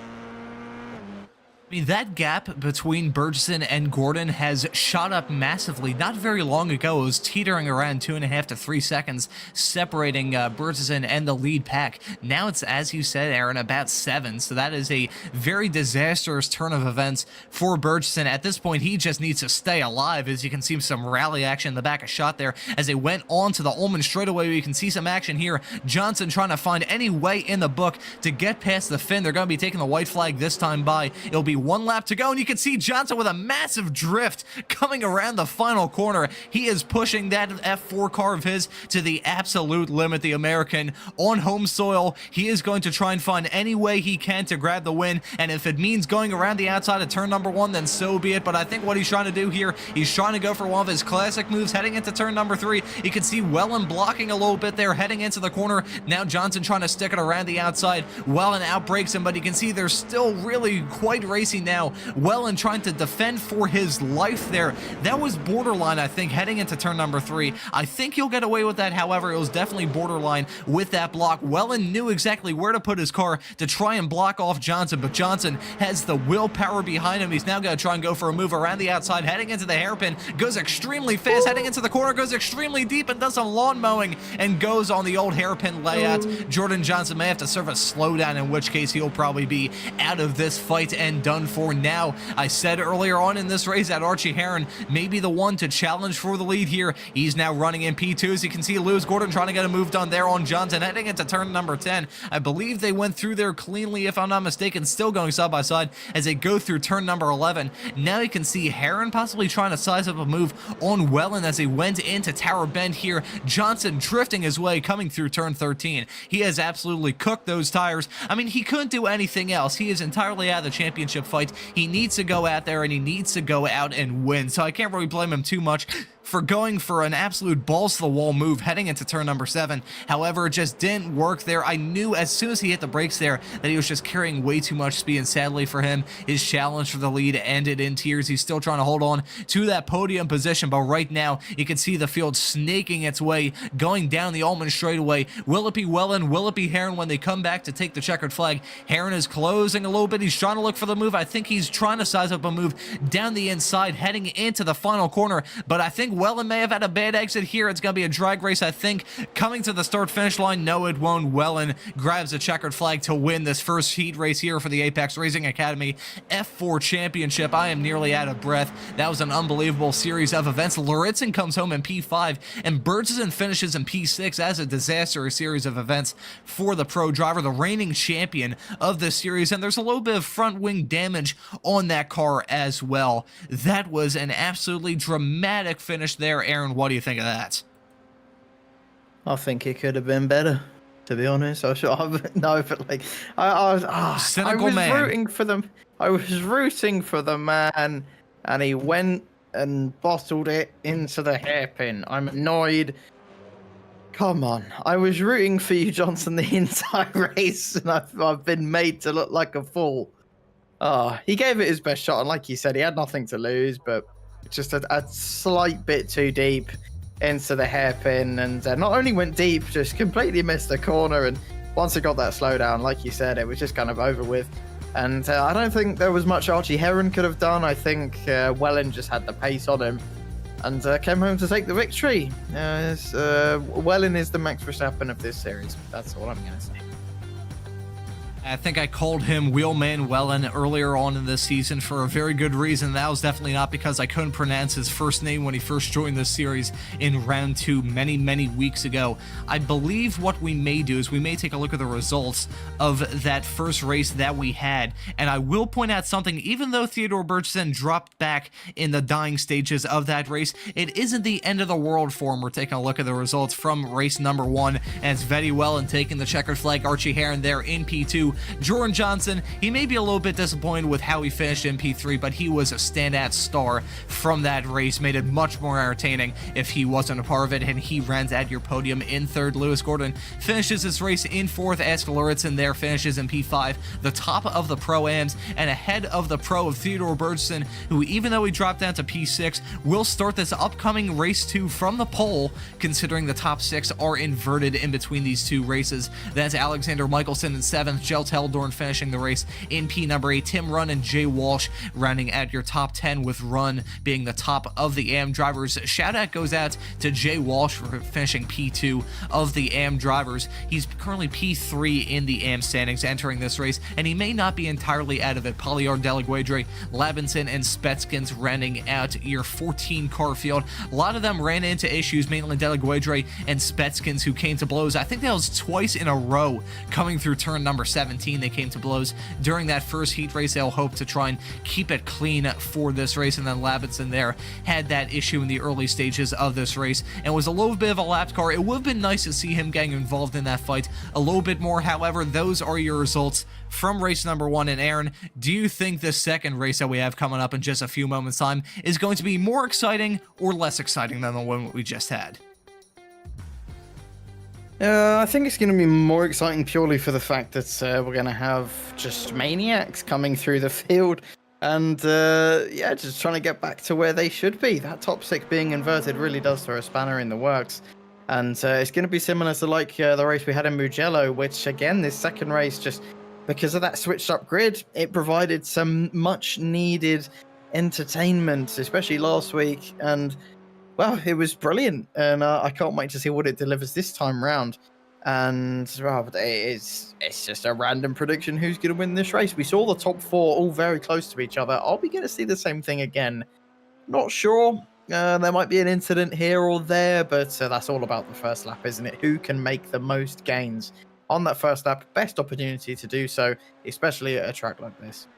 I mean, that gap between Bergson and Gordon has shot up massively. Not very long ago, it was teetering around 2.5 to 3 seconds, separating Bergson and the lead pack. Now it's, as you said, Aaron, about 7, so that is a very disastrous turn of events for Bergson. At this point, he just needs to stay alive, as you can see some rally action in the back of shot there as they went on to the Ullman straightaway. You can see some action here. Johnson trying to find any way in the book to get past the Finn. They're going to be taking the white flag this time by. It'll be only one lap to go, and you can see Johnson with a massive drift coming around the final corner. He is pushing that F4 car of his to the absolute limit. The American on home soil, he is going to try and find any way he can to grab the win, and if it means going around the outside of turn number 1, then so be it. But I think what he's trying to do here, he's trying to go for one of his classic moves heading into turn number 3. You can see Wellen blocking a little bit there heading into the corner. Now Johnson trying to stick it around the outside. Wellen outbreaks him, but you can see they're still really quite racy now. Wellen trying to defend for his life there. That was borderline, I think, heading into turn number 3. I think he'll get away with that. However, it was definitely borderline with that block. Wellen knew exactly where to put his car to try and block off Johnson, but Johnson has the willpower behind him. He's now going to try and go for a move around the outside, heading into the hairpin, goes extremely fast, heading into the corner, goes extremely deep and does some lawn mowing and goes on the old hairpin layout. Jordan Johnson may have to serve a slowdown, in which case he'll probably be out of this fight and done for. Now, I said earlier on in this race that Archie Heron may be the one to challenge for the lead here. He's now running in P2. As you can see, Lewis Gordon trying to get a move done there on Johnson, heading into turn number 10. I believe they went through there cleanly, if I'm not mistaken, still going side by side as they go through turn number 11. Now you can see Heron possibly trying to size up a move on Wellen as they went into Tower Bend here. Johnson drifting his way, coming through turn 13. He has absolutely cooked those tires. I mean, he couldn't do anything else. He is entirely out of the championship fight. He needs to go out there and he needs to go out and win. So I can't really blame him too much for going for an absolute balls-to-the-wall move heading into turn number 7. However, it just didn't work there. I knew as soon as he hit the brakes there that he was just carrying way too much speed, and sadly for him, his challenge for the lead ended in tears. He's still trying to hold on to that podium position, but right now, you can see the field snaking its way, going down the Altman straightaway. Will it be Wellen? Will it be Heron when they come back to take the checkered flag? Heron is closing a little bit. He's trying to look for the move. I think he's trying to size up a move down the inside, heading into the final corner, but I think Wellen may have had a bad exit here. It's going to be a drag race, I think, coming to the start-finish line. No, it won't. Wellen grabs a checkered flag to win this first heat race here for the Apex Racing Academy F4 Championship. I am nearly out of breath. That was an unbelievable series of events. Luritzen comes home in P5, and Burgess finishes in P6 as a disastrous series of events for the pro driver, the reigning champion of this series, and there's a little bit of front wing damage on that car as well. That was an absolutely dramatic finish there. Aaron, what do you think of that? I think it could have been better, to be honest. I was rooting for them. I was rooting for the man, and he went and bottled it into the hairpin. I'm annoyed. Come on. I was rooting for you, Johnson, the entire race, and I've been made to look like a fool. He gave it his best shot, and like you said, he had nothing to lose, but just a slight bit too deep into the hairpin, and not only went deep, just completely missed the corner. And once it got that slowdown, like you said, it was just kind of over with. And I don't think there was much Archie Heron could have done. I think Wellen just had the pace on him and came home to take the victory. Wellen is the Max Verstappen of this series. That's all I'm going to say. I think I called him Wheelman Wellen earlier on in this season for a very good reason. That was definitely not because I couldn't pronounce his first name when he first joined this series in round 2 many weeks ago. I believe what we may do is we may take a look at the results of that first race that we had, and I will point out something. Even though Theodore Bergson dropped back in the dying stages of that race, it isn't the end of the world for him. We're taking a look at the results from race number 1, and it's Vetty Wellen taking the checkered flag, Archie Heron there in P2. Jordan Johnson, he may be a little bit disappointed with how he finished in P3, but he was a standout star from that race, made it much more entertaining if he wasn't a part of it, and he runs at your podium in 3rd. Lewis Gordon finishes this race in 4th. Ask Luritzen there finishes in P5, the top of the Pro-Ams, and ahead of the pro of Theodore Bergson, who, even though he dropped down to P6, will start this upcoming race 2 from the pole, considering the top 6 are inverted in between these two races. That's Alexander Michelson in 7th, Jelt Heldorn finishing the race in P number 8, Tim Runn and Jay Walsh rounding at your top 10, with Runn being the top of the AM drivers. Shout out goes out to Jay Walsh for finishing P2 of the AM drivers. He's currently P3 in the AM standings entering this race, and he may not be entirely out of it. Poliar, Delaguedre, Labinson, and Spetskins rounding out your 14 car field. A lot of them ran into issues, mainly Delaguedre and Spetskins, who came to blows. I think that was twice in a row coming through turn number 17. 17. They came to blows during that first heat race. They'll hope to try and keep it clean for this race, and then Labatson there had that issue in the early stages of this race and was a little bit of a lapped car. It would have been nice to see him getting involved in that fight a little bit more. However, those are your results from race number 1. And Aaron, do you think the second race that we have coming up in just a few moments time is going to be more exciting or less exciting than the one we just had? I think it's going to be more exciting purely for the fact that we're going to have just maniacs coming through the field and, yeah, just trying to get back to where they should be. That top 6 being inverted really does throw a spanner in the works. And it's going to be similar to like the race we had in Mugello, which, again, this second race, just because of that switched up grid, it provided some much needed entertainment, especially last week. And well, it was brilliant, and I can't wait to see what it delivers this time round. And well, it's just a random prediction who's going to win this race. We saw the top 4 all very close to each other. Are we going to see the same thing again? Not sure. There might be an incident here or there, but that's all about the first lap, isn't it? Who can make the most gains on that first lap? Best opportunity to do so, especially at a track like this.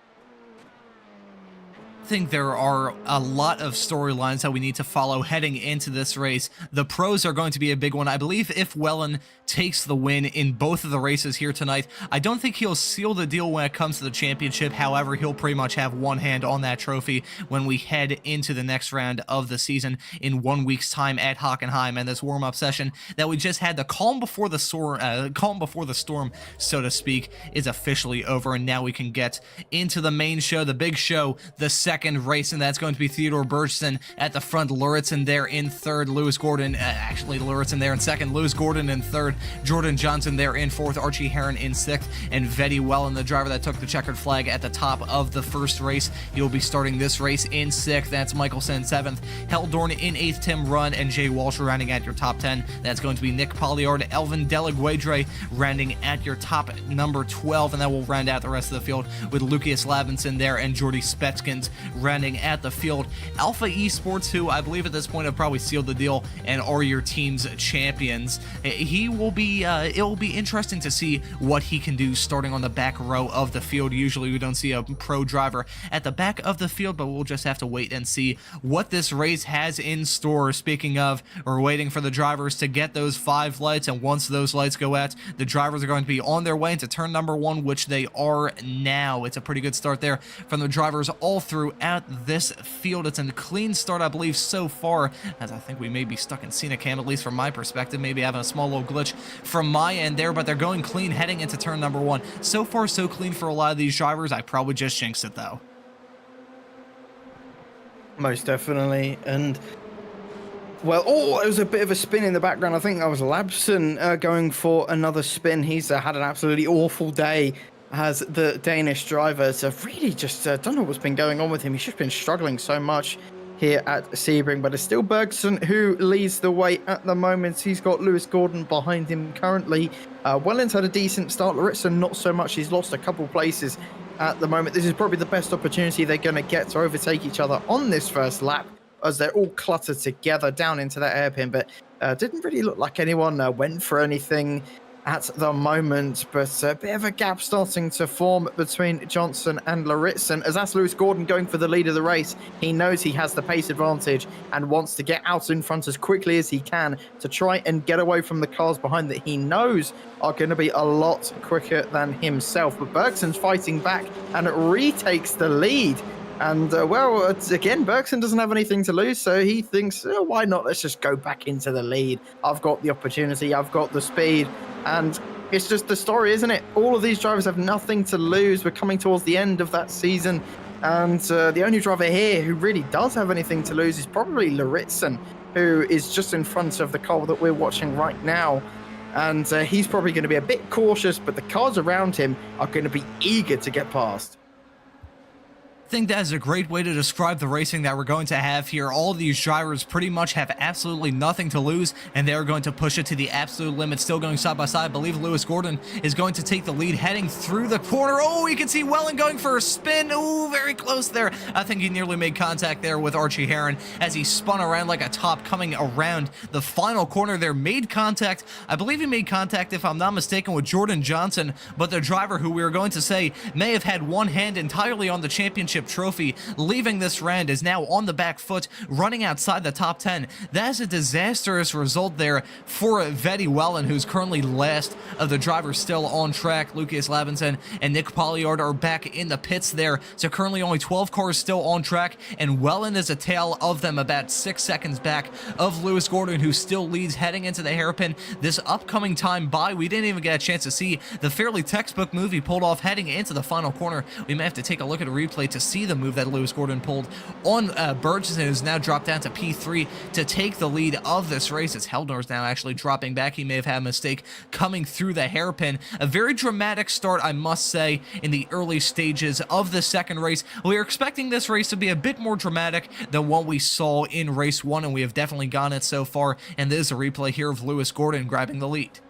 I think there are a lot of storylines that we need to follow heading into this race. The pros are going to be a big one. I believe if Wellen takes the win in both of the races here tonight, I don't think he'll seal the deal when it comes to the championship. However, he'll pretty much have one hand on that trophy when we head into the next round of the season in 1 week's time at Hockenheim. And this warm-up session that we just had, the calm before the storm, so to speak, is officially over, and now we can get into the main show, the big show, the second race, and that's going to be Theodore Bergson at the front, Luritzen there in third, Lewis Gordon, Luritzen there in second, Lewis Gordon in third, Jordan Johnson there in fourth, Archie Heron in sixth, and Vetty Wellen, the driver that took the checkered flag at the top of the first race. He'll be starting this race in sixth. That's Michelson seventh, Heldorn in eighth, Tim Runn and Jay Walsh rounding at your top 10. That's going to be Nick Polliard, Elvin Delaguedre rounding at your top number 12, and that will round out the rest of the field with Lucius Lavinson there and Jordy Spetskins rounding at the field. Alpha Esports, who I believe at this point have probably sealed the deal and are your team's champions. He will be, it will be interesting to see what he can do starting on the back row of the field. Usually we don't see a pro driver at the back of the field, but we'll just have to wait and see what this race has in store. Speaking of, we're waiting for the drivers to get those 5 lights, and once those lights go out, the drivers are going to be on their way into turn number 1, which they are now. It's a pretty good start there from the drivers all throughout this field. It's a clean start, I believe, so far, as I think we may be stuck in Cena Cam, at least from my perspective, maybe having a small little glitch from my end there, but they're going clean heading into turn number 1. So far, so clean for a lot of these drivers. I probably just jinxed it, though. Most definitely. And well, oh, there was a bit of a spin in the background. I think that was Labson going for another spin. He's had an absolutely awful day as the Danish driver. So really just don't know what's been going on with him. He's just been struggling so much here at Sebring, but it's still Bergson who leads the way at the moment. He's got Lewis Gordon behind him currently. Wellens had a decent start. Luritzen not so much. He's lost a couple places at the moment. This is probably the best opportunity they're going to get to overtake each other on this first lap, as they're all cluttered together down into that hairpin, but didn't really look like anyone went for anything at the moment, but a bit of a gap starting to form between Johnson and Luritzen, as that's Lewis Gordon going for the lead of the race. He knows he has the pace advantage and wants to get out in front as quickly as he can to try and get away from the cars behind that he knows are going to be a lot quicker than himself. But Bergson's fighting back and retakes the lead. And, well, again, Bergson doesn't have anything to lose, so he thinks, oh, why not? Let's just go back into the lead. I've got the opportunity. I've got the speed. And it's just the story, isn't it? All of these drivers have nothing to lose. We're coming towards the end of that season. And the only driver here who really does have anything to lose is probably Luritzen, who is just in front of the car that we're watching right now. And he's probably going to be a bit cautious, but the cars around him are going to be eager to get past. think that is a great way to describe the racing that we're going to have here. All of these drivers pretty much have absolutely nothing to lose, and they're going to push it to the absolute limit, still going side by side. I believe Lewis Gordon is going to take the lead heading through the corner. Oh, you can see Wellen going for a spin. Oh, very close there. I think he nearly made contact there with Archie Heron as he spun around like a top coming around the final corner there. Made contact. I believe he made contact, if I'm not mistaken, with Jordan Johnson, but the driver who we were going to say may have had one hand entirely on the championship trophy, leaving this round, is now on the back foot, running outside the top 10. That is a disastrous result there for Vetty Wellen, who's currently last of the drivers still on track. Lucas Labinson and Nick Polliard are back in the pits there, so currently only 12 cars still on track, and Wellen is a tail of them, about 6 seconds back of Lewis Gordon, who still leads heading into the hairpin. This upcoming time by, we didn't even get a chance to see the fairly textbook move he pulled off heading into the final corner. We may have to take a look at a replay to see the move that Lewis Gordon pulled on Burgess, who's now dropped down to P3 to take the lead of this race. As Heldner's now actually dropping back. He may have had a mistake coming through the hairpin. A very dramatic start, I must say, in the early stages of the second race. We were expecting this race to be a bit more dramatic than what we saw in race 1, and we have definitely gotten it so far, and there's a replay here of Lewis Gordon grabbing the lead.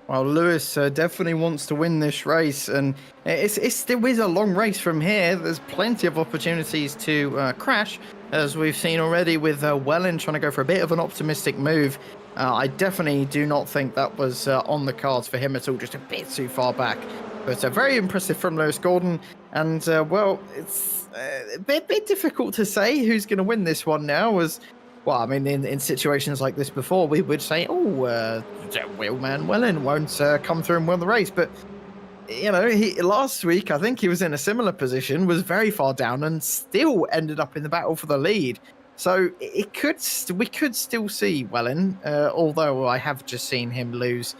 Well, Lewis definitely wants to win this race, and it still is a long race from here. There's plenty of opportunities to crash, as we've seen already with Wellen trying to go for a bit of an optimistic move. I definitely do not think that was on the cards for him at all, just a bit too far back. But very impressive from Lewis Gordon, and well, it's a bit difficult to say who's going to win this one now, as well, I mean, in situations like this before, we would say, oh, Wheelman Wellen won't come through and win the race. But, you know, last week, I think he was in a similar position, was very far down, and still ended up in the battle for the lead. So we could still see Wellen, although I have just seen him lose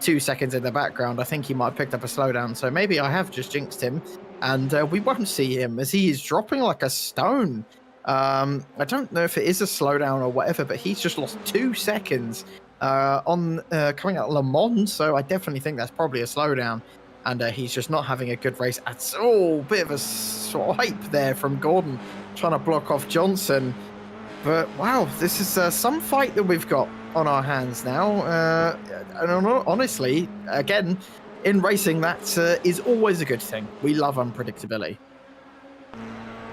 2 seconds in the background. I think he might have picked up a slowdown, so maybe I have just jinxed him, and we won't see him as he is dropping like a stone. I don't know if it is a slowdown or whatever, but he's just lost 2 seconds on coming out Le Mans, so I definitely think that's probably a slowdown, and he's just not having a good race at all. Bit of a swipe there from Gordon, trying to block off Johnson, but wow, this is some fight that we've got on our hands now, and honestly, again, in racing, that is always a good thing. We love unpredictability.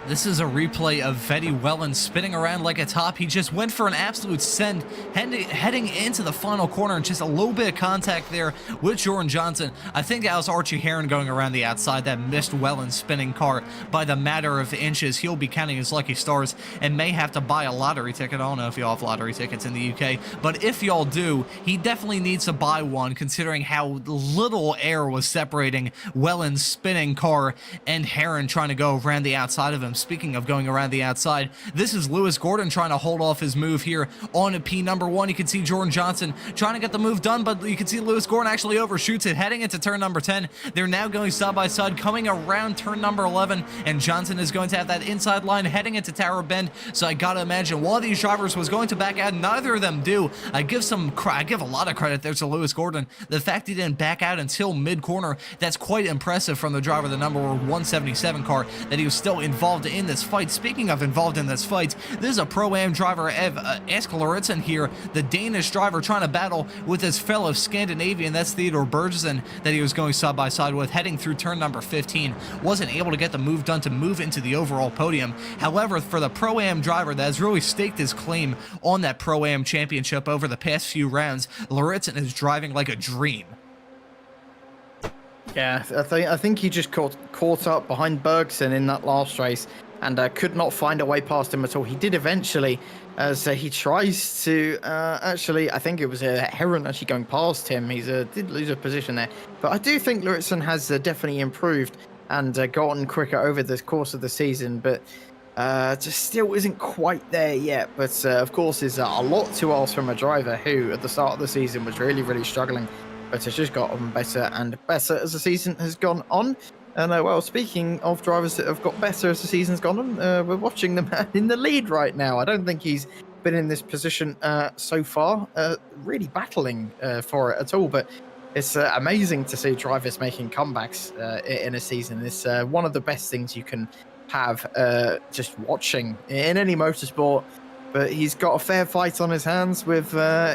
This is a replay of Vetty Wellen spinning around like a top. He just went for an absolute send, heading into the final corner, and just a little bit of contact there with Jordan Johnson. I think that was Archie Heron going around the outside that missed Wellen's spinning car by the matter of inches. He'll be counting his lucky stars and may have to buy a lottery ticket. I don't know if y'all have lottery tickets in the UK, but if y'all do, he definitely needs to buy one, considering how little air was separating Wellen's spinning car and Heron trying to go around the outside of him. Speaking of going around the outside, this is Lewis Gordon trying to hold off his move here on P number 1. You can see Jordan Johnson trying to get the move done, but you can see Lewis Gordon actually overshoots it heading into turn number 10. They're now going side by side, coming around turn number 11, and Johnson is going to have that inside line heading into Tower Bend. So I gotta imagine one of these drivers was going to back out. Neither of them do. I give a lot of credit there to Lewis Gordon. The fact he didn't back out until mid-corner, that's quite impressive from the driver, the number 177 car, that he was still involved in this fight. Speaking of involved in this fight, this is a Pro-Am driver, Esk Lauritsen here, the Danish driver trying to battle with his fellow Scandinavian, that's Theodore Bergesen, that he was going side by side with, heading through turn number 15. Wasn't able to get the move done to move into the overall podium. However, for the Pro-Am driver that has really staked his claim on that Pro-Am championship over the past few rounds, Lauritsen is driving like a dream. Yeah, I think he just caught up behind Bergson in that last race, and could not find a way past him at all. He did eventually, as he tries to actually, I think it was Heron actually going past him. He did lose a position there, but I do think Lauritsen has definitely improved and gotten quicker over the course of the season, but just still isn't quite there yet. But of course, is a lot to ask from a driver who at the start of the season was really struggling, but has just gotten better and better as the season has gone on. And well, speaking of drivers that have got better as the season's gone on, we're watching the man in the lead right now. I don't think he's been in this position so far, really battling for it at all. But It's amazing to see drivers making comebacks in a season. It's one of the best things you can have just watching in any motorsport. But he's got a fair fight on his hands with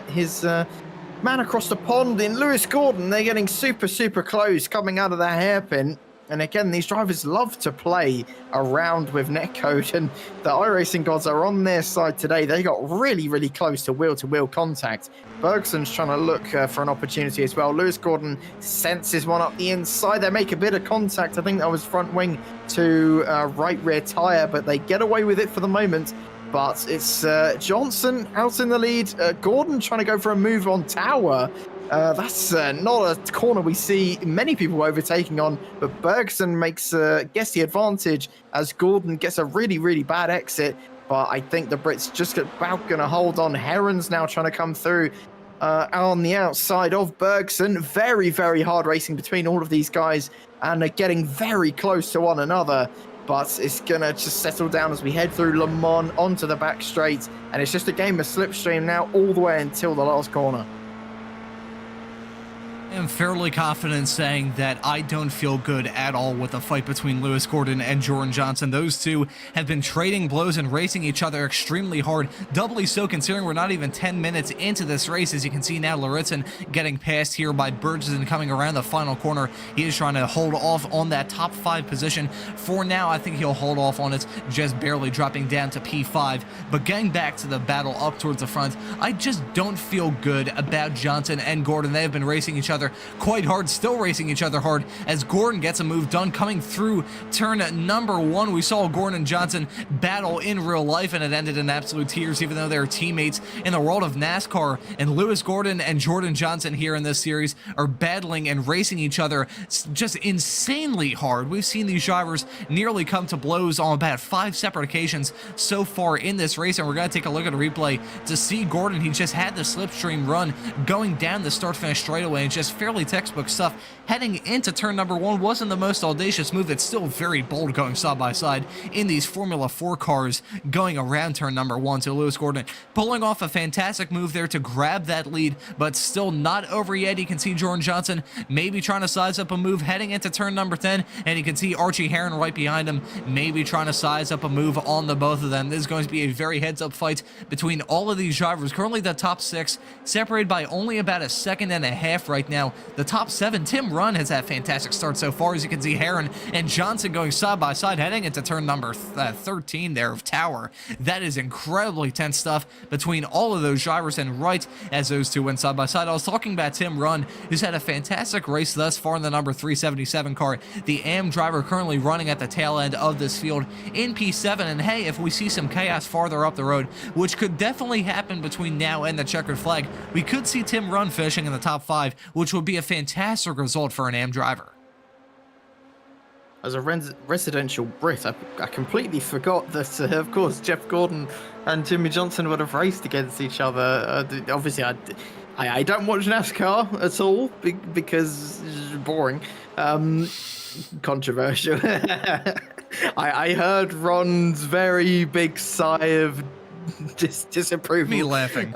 his man across the pond in Lewis Gordon. They're getting super, super close coming out of that hairpin. And again, these drivers love to play around with netcode, and the iRacing gods are on their side today. They got really, really close to wheel contact. Bergson's trying to look for an opportunity as well. Lewis Gordon senses one up the inside. They make a bit of contact. I think that was front wing to right rear tyre, but they get away with it for the moment. But it's Johnson out in the lead. Gordon trying to go for a move on Tower. That's not a corner we see many people overtaking on, but Bergson gets the advantage as Gordon gets a really, really bad exit. But I think the Brits just about going to hold on. Heron's now trying to come through on the outside of Bergson. Very, very hard racing between all of these guys, and are getting very close to one another. But it's going to just settle down as we head through Le Mans onto the back straight, and it's just a game of slipstream now all the way until the last corner. I'm fairly confident saying that I don't feel good at all with the fight between Lewis Gordon and Jordan Johnson. Those two have been trading blows and racing each other extremely hard, doubly so considering we're not even 10 minutes into this race. As you can see now, Lauritzen getting passed here by Burgess coming around the final corner. He is trying to hold off on that top 5 position. For now, I think he'll hold off on it, just barely dropping down to P5. But getting back to the battle up towards the front, I just don't feel good about Johnson and Gordon. They have been racing each other quite hard, still racing each other hard as Gordon gets a move done coming through turn number 1. We saw Gordon and Johnson battle in real life, and it ended in absolute tears, even though they're teammates in the world of NASCAR. And Lewis Gordon and Jordan Johnson here in this series are battling and racing each other just insanely hard. We've seen these drivers nearly come to blows on about 5 separate occasions so far in this race, and we're going to take a look at a replay to see Gordon. He just had the slipstream run going down the start-finish straightaway, and just fairly textbook stuff. Heading into turn number 1 wasn't the most audacious move. It's still very bold going side by side in these Formula 4 cars going around turn number 1. So Lewis Gordon pulling off a fantastic move there to grab that lead, but still not over yet. You can see Jordan Johnson maybe trying to size up a move heading into turn number 10, and you can see Archie Heron right behind him, maybe trying to size up a move on the both of them. This is going to be a very heads-up fight between all of these drivers. Currently the top 6 separated by only about a second and a half right now. The top 7, Tim Runn has had a fantastic start so far. As you can see, Heron and Johnson going side by side heading into turn number 13 there of Tower. That is incredibly tense stuff between all of those drivers, and right as those two went side by side, I was talking about Tim Runn, who's had a fantastic race thus far in the number 377 car. The AM driver currently running at the tail end of this field in P7, and hey, if we see some chaos farther up the road, which could definitely happen between now and the checkered flag, we could see Tim Runn finishing in the top 5, which would be a fantastic result for an AM driver. As a residential Brit, I completely forgot that, of course, Jeff Gordon and Jimmy Johnson would have raced against each other. Obviously, I don't watch NASCAR at all because it's boring. Controversial. I heard Ron's very big sigh of disapproval. Me laughing.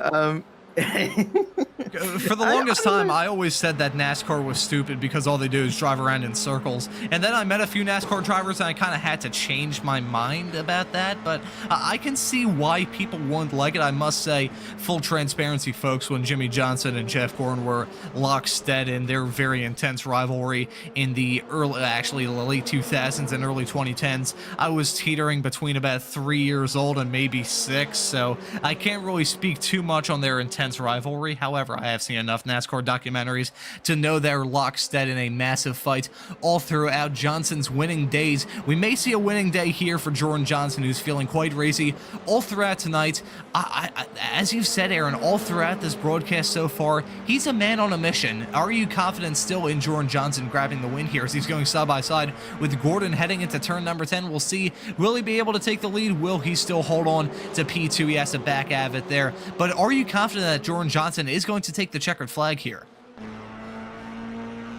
For the longest time, I always said that NASCAR was stupid because all they do is drive around in circles. And then I met a few NASCAR drivers, and I kind of had to change my mind about that. But I can see why people won't like it. I must say, full transparency, folks, when Jimmy Johnson and Jeff Gordon were lockstep in their very intense rivalry in the late 2000s and early 2010s, I was teetering between about 3 years old and maybe 6. So I can't really speak too much on their intense rivalry. However, I have seen enough NASCAR documentaries to know they're lockstep in a massive fight all throughout Johnson's winning days. We may see a winning day here for Jordan Johnson, who's feeling quite racy all throughout tonight. As you've said, Aaron, all throughout this broadcast so far, he's a man on a mission. Are you confident still in Jordan Johnson grabbing the win here as he's going side by side with Gordon heading into turn number 10? We'll see. Will he be able to take the lead? Will he still hold on to P2? He has to back out of it there. But are you confident that Jordan Johnson is going to take the checkered flag here?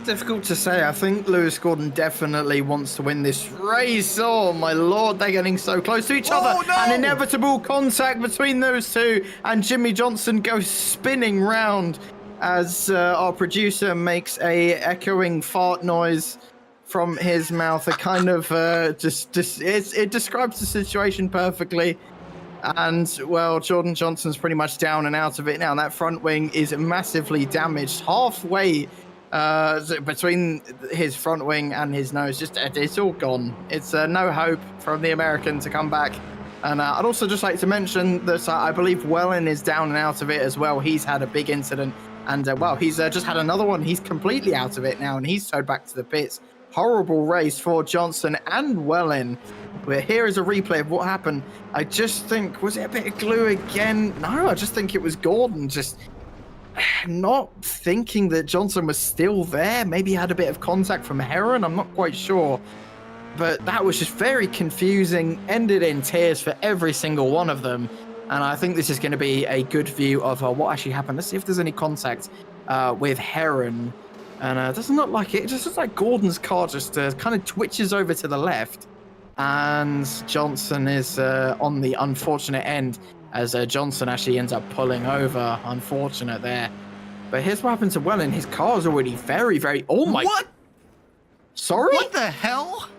Difficult to say. I think Lewis Gordon definitely wants to win this race. Oh my lord, they're getting so close to each other. No! An inevitable contact between those two, and Jimmy Johnson goes spinning round as our producer makes a echoing fart noise from his mouth. A kind of it describes the situation perfectly. And well, Jordan Johnson's pretty much down and out of it now. That front wing is massively damaged, halfway between his front wing and his nose. Just it's all gone. It's no hope from the American to come back. And I'd also just like to mention that I believe Wellen is down and out of it as well. He's had a big incident, and well, he's just had another one. He's completely out of it now, and he's towed back to the pits. Horrible race for Johnson and Wellen. But here is a replay of what happened. I just think, was it a bit of glue again? No, I just think it was Gordon just not thinking that Johnson was still there. Maybe he had a bit of contact from Heron. I'm not quite sure. But that was just very confusing, ended in tears for every single one of them. And I think this is going to be a good view of what actually happened. Let's see if there's any contact with Heron. And it doesn't look like it. It just looks like Gordon's car just kind of twitches over to the left. And Johnson is on the unfortunate end as Johnson actually ends up pulling over. Unfortunate there. But here's what happened to Wellen. His car's already very, very... Oh my... What? Sorry? What the hell?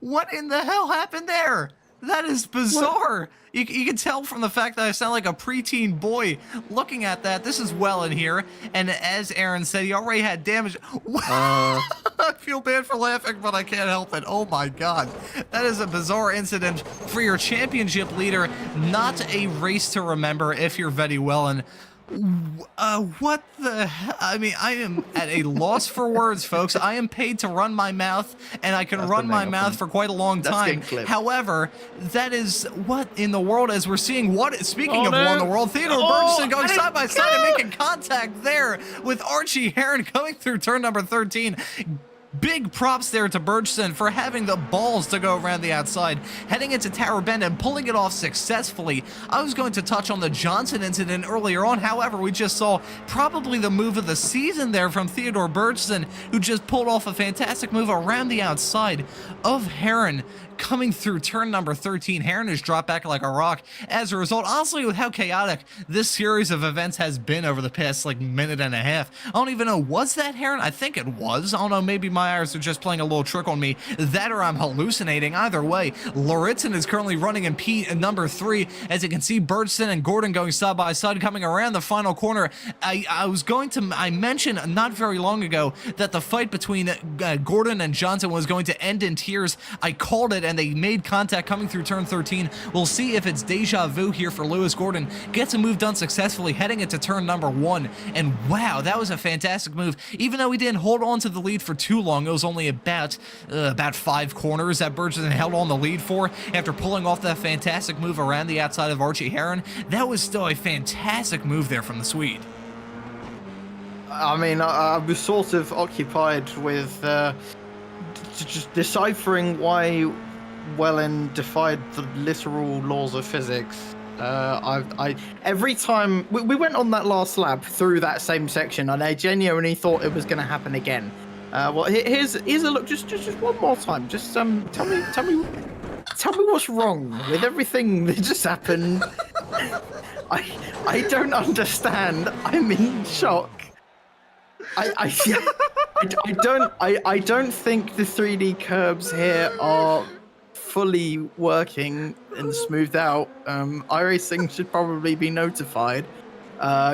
What in the hell happened there? That is bizarre. You can tell from the fact that I sound like a preteen boy looking at that. This is Wellen here, and as Aaron said, he already had damage. I feel bad for laughing, but I can't help it. Oh my god. That is a bizarre incident for your championship leader. Not a race to remember if you're Vetty Wellen. What the hell? I mean, I am at a loss for words, folks. I am paid to run my mouth, and I can run my mouth for quite a long time. However, that is what in the world, as we're seeing speaking of what in the world, Theodore Bergson going side by side and making contact there with Archie Heron coming through turn number 13. Big props there to Bergson for having the balls to go around the outside, heading into Tower Bend and pulling it off successfully. I was going to touch on the Johnson incident earlier on. However, we just saw probably the move of the season there from Theodore Bergson, who just pulled off a fantastic move around the outside of Heron. Coming through turn number 13, Heron has dropped back like a rock. As a result, honestly, with how chaotic this series of events has been over the past minute and a half, I don't even know, was that Heron? I think it was. I don't know, maybe my eyes are just playing a little trick on me. That or I'm hallucinating. Either way, Lauritzen is currently running in P number 3. As you can see, Bergson and Gordon going side by side, coming around the final corner. I mentioned not very long ago that the fight between Gordon and Johnson was going to end in tears. I called it, and they made contact coming through turn 13. We'll see if it's deja vu here for Lewis Gordon. Gets a move done successfully, heading into turn number 1. And wow, that was a fantastic move. Even though he didn't hold on to the lead for too long, it was only about 5 corners that Bergson held on the lead for after pulling off that fantastic move around the outside of Archie Heron. That was still a fantastic move there from the Swede. I mean, I was sort of occupied with just deciphering why Wellen defied the literal laws of physics. Every time we went on that last lap through that same section, and I genuinely thought it was going to happen again. Well, here's a look. Just one more time. Just tell me what's wrong with everything that just happened. I don't understand. I'm in shock. I don't think the 3D curbs here are fully working and smoothed out. iRacing should probably be notified,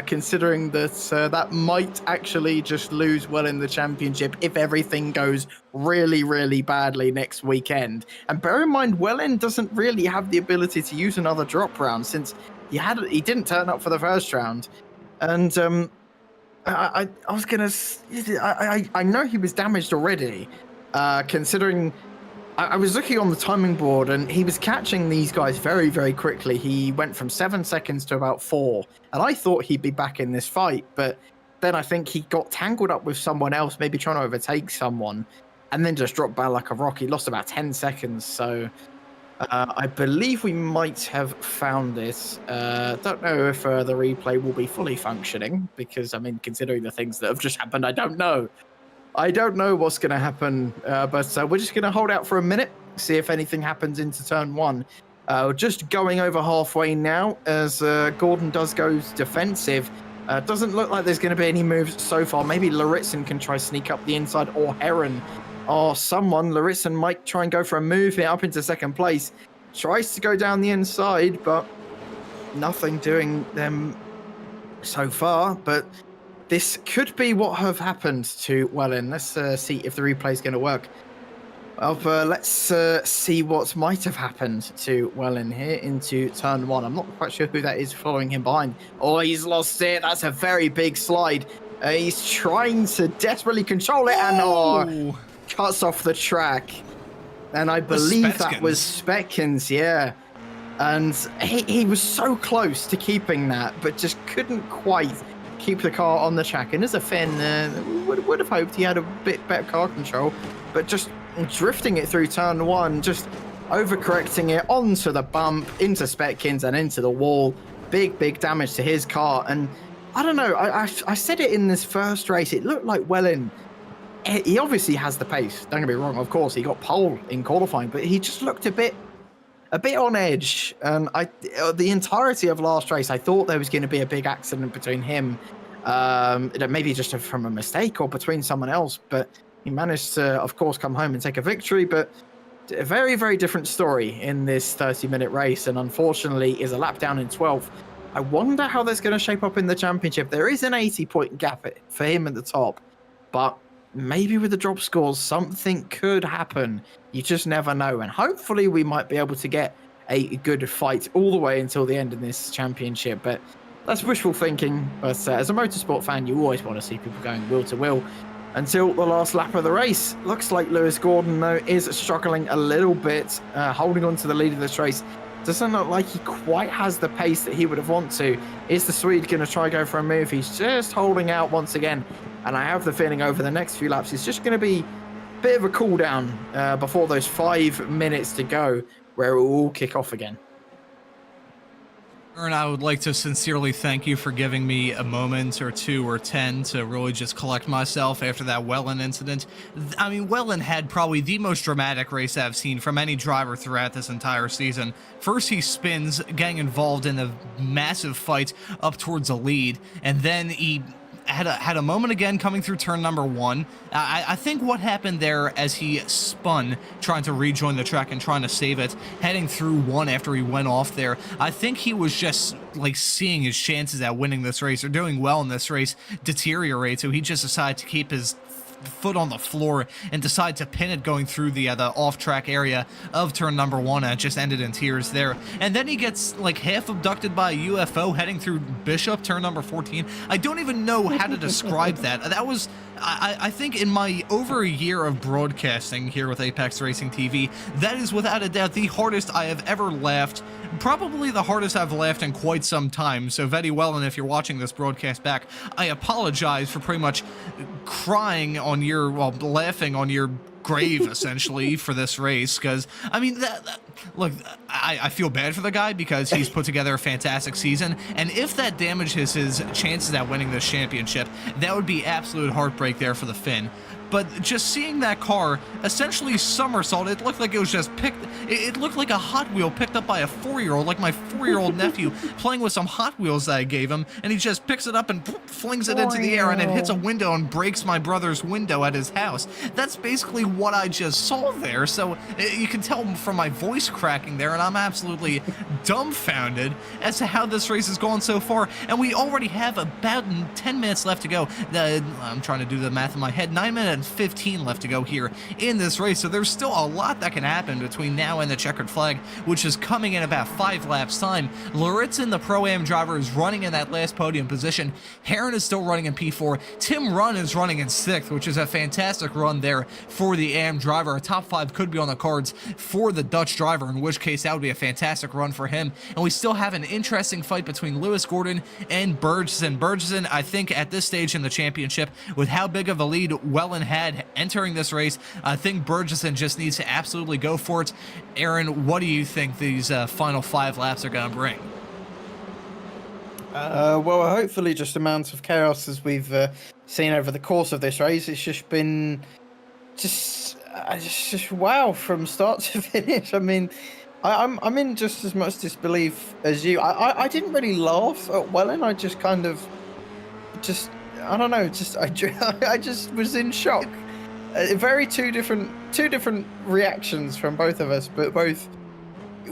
considering that that might actually just lose well in the championship if everything goes really, really badly next weekend. And bear in mind, Wellen doesn't really have the ability to use another drop round since he didn't turn up for the first round. And I was gonna. I know he was damaged already, considering. I was looking on the timing board and he was catching these guys very, very quickly. He went from 7 seconds to about 4, and I thought he'd be back in this fight, but then I think he got tangled up with someone else, maybe trying to overtake someone, and then just dropped back like a rock. He lost about 10 seconds, so I believe we might have found this. Don't know if the replay will be fully functioning, because, I mean, considering the things that have just happened, I don't know. I don't know what's going to happen, but we're just going to hold out for a minute, see if anything happens into turn 1. Just going over halfway now as Gordon does go defensive. Doesn't look like there's going to be any moves so far. Maybe Laritsen can try sneak up the inside, or Heron, or someone. Laritsen might try and go for a move here up into second place. Tries to go down the inside, but nothing doing them so far. But this could be what have happened to Wellen. Let's see if the replay is going to work. Well, let's see what might have happened to Wellen here into turn 1. I'm not quite sure who that is following him behind. Oh, he's lost it. That's a very big slide. He's trying to desperately control it, and cuts off the track. And I believe that was Speckins, yeah. And he was so close to keeping that, but just couldn't quite keep the car on the track. And as a Finn, would have hoped he had a bit better car control, but just drifting it through turn 1, just overcorrecting it onto the bump, into Speckins and into the wall. Big damage to his car. And I don't know, I said it in this first race, it looked like Wellen, he obviously has the pace, don't get me wrong, of course, he got pole in qualifying, but he just looked a bit on edge. And the entirety of last race, I thought there was going to be a big accident between him, maybe just from a mistake or between someone else, but he managed to, of course, come home and take a victory. But a very different story in this 30-minute race, and unfortunately is a lap down in 12th. I wonder how that's going to shape up in the championship. There is an 80-point gap for him at the top, but maybe with the drop scores, something could happen. You just never know. And hopefully we might be able to get a good fight all the way until the end in this championship. But that's wishful thinking. But as a motorsport fan, you always want to see people going wheel to wheel until the last lap of the race. Looks like Lewis Gordon, though, is struggling a little bit, holding on to the lead of this race. Doesn't look like he quite has the pace that he would have wanted to. Is the Swede going to try go for a move? He's just holding out once again. And I have the feeling over the next few laps, it's just going to be a bit of a cool down before those 5 minutes to go, where it will all kick off again. And I would like to sincerely thank you for giving me a moment or 2 or 10 to really just collect myself after that Wellen incident. I mean, Wellen had probably the most dramatic race I've seen from any driver throughout this entire season. First, he spins, getting involved in a massive fight up towards a lead, and then he had a moment again coming through turn number 1. I think what happened there as he spun, trying to rejoin the track and trying to save it, heading through 1 after he went off there, I think he was just like seeing his chances at winning this race or doing well in this race deteriorate, so he just decided to keep his foot on the floor and decide to pin it going through the off-track area of turn number 1, and it just ended in tears there. And then he gets like half abducted by a UFO heading through Bishop, turn number 14. I don't even know how to describe that. That was, I think, in my over a year of broadcasting here with Apex Racing TV, that is without a doubt the hardest I have ever laughed. Probably the hardest I've laughed in quite some time. So very well, and if you're watching this broadcast back, I apologize for pretty much crying on your, well, laughing on your grave essentially for this race, because I mean look, I feel bad for the guy because he's put together a fantastic season, and if that damages his chances at winning this championship, that would be absolute heartbreak there for the Finn. But just seeing that car essentially somersault, it looked like it was just it looked like a Hot Wheel picked up by a 4-year-old, like my 4-year-old nephew playing with some Hot Wheels that I gave him, and he just picks it up and flings it into the air, and it hits a window and breaks my brother's window at his house. That's basically what I just saw there, so you can tell from my voice cracking there, and I'm absolutely dumbfounded as to how this race has gone so far, and we already have about 10 minutes left to go. I'm trying to do the math in my head. 9 minutes and 15 left to go here in this race, so there's still a lot that can happen between now and the checkered flag, which is coming in about 5 laps time. Laritsen, the Pro-Am driver, is running in that last podium position. Heron is still running in P4. Tim Runn is running in 6th, which is a fantastic run there for the AM driver. A top 5 could be on the cards for the Dutch driver, in which case that would be a fantastic run for him. And we still have an interesting fight between Lewis Gordon and Burgess. Burgess, I think at this stage in the championship, with how big of a lead Wellen had entering this race, I think Burgesson just needs to absolutely go for it. Aaron, what do you think these final 5 laps are going to bring? Well, hopefully just amounts of chaos as we've seen over the course of this race. It's just been just wow from start to finish. I mean, I'm in just as much disbelief as you. I didn't really laugh at Wellen. I just kind of just I don't know, just I just was in shock. Very two different reactions from both of us, but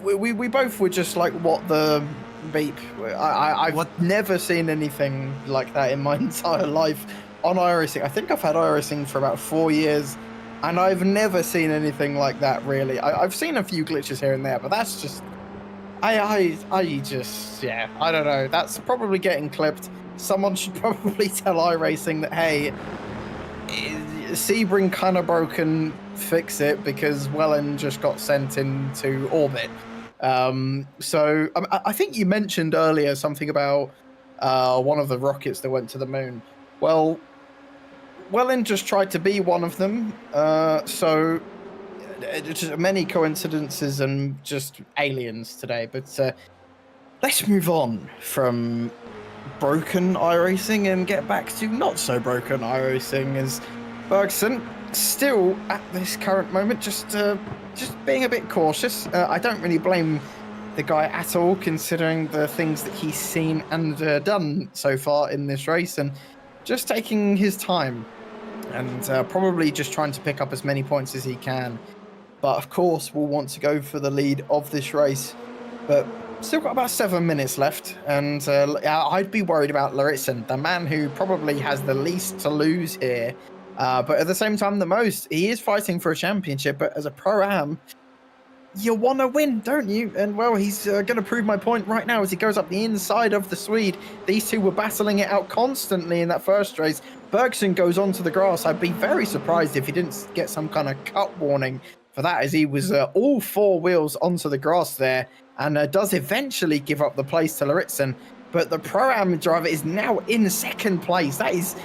we both were just like, what the beep. I've never seen anything like that in my entire life on iRacing. I think I've had iRacing for about 4 years, and I've never seen anything like that, really. I've seen a few glitches here and there, but that's just... I just... Yeah, I don't know. That's probably getting clipped. Someone should probably tell iRacing that, hey, Sebring kind of broken, fix it, because Wellen just got sent into orbit. So I think you mentioned earlier something about one of the rockets that went to the moon. Well, Wellen just tried to be one of them, so just many coincidences and just aliens today. But let's move on from broken iRacing and get back to not so broken iRacing, as Bergson still at this current moment just being a bit cautious. I don't really blame the guy at all, considering the things that he's seen and done so far in this race, and just taking his time and probably just trying to pick up as many points as he can. But of course, we'll want to go for the lead of this race. But still got about 7 minutes left, and I'd be worried about Laritzen, the man who probably has the least to lose here. But at the same time, the most. He is fighting for a championship, but as a Pro-Am, you want to win, don't you? And, well, he's going to prove my point right now as he goes up the inside of the Swede. These two were battling it out constantly in that first race. Bergson goes onto the grass. I'd be very surprised if he didn't get some kind of cut warning for that, as he was all four wheels onto the grass there, and does eventually give up the place to Laritzen. But the Pro-Am driver is now in second place. That is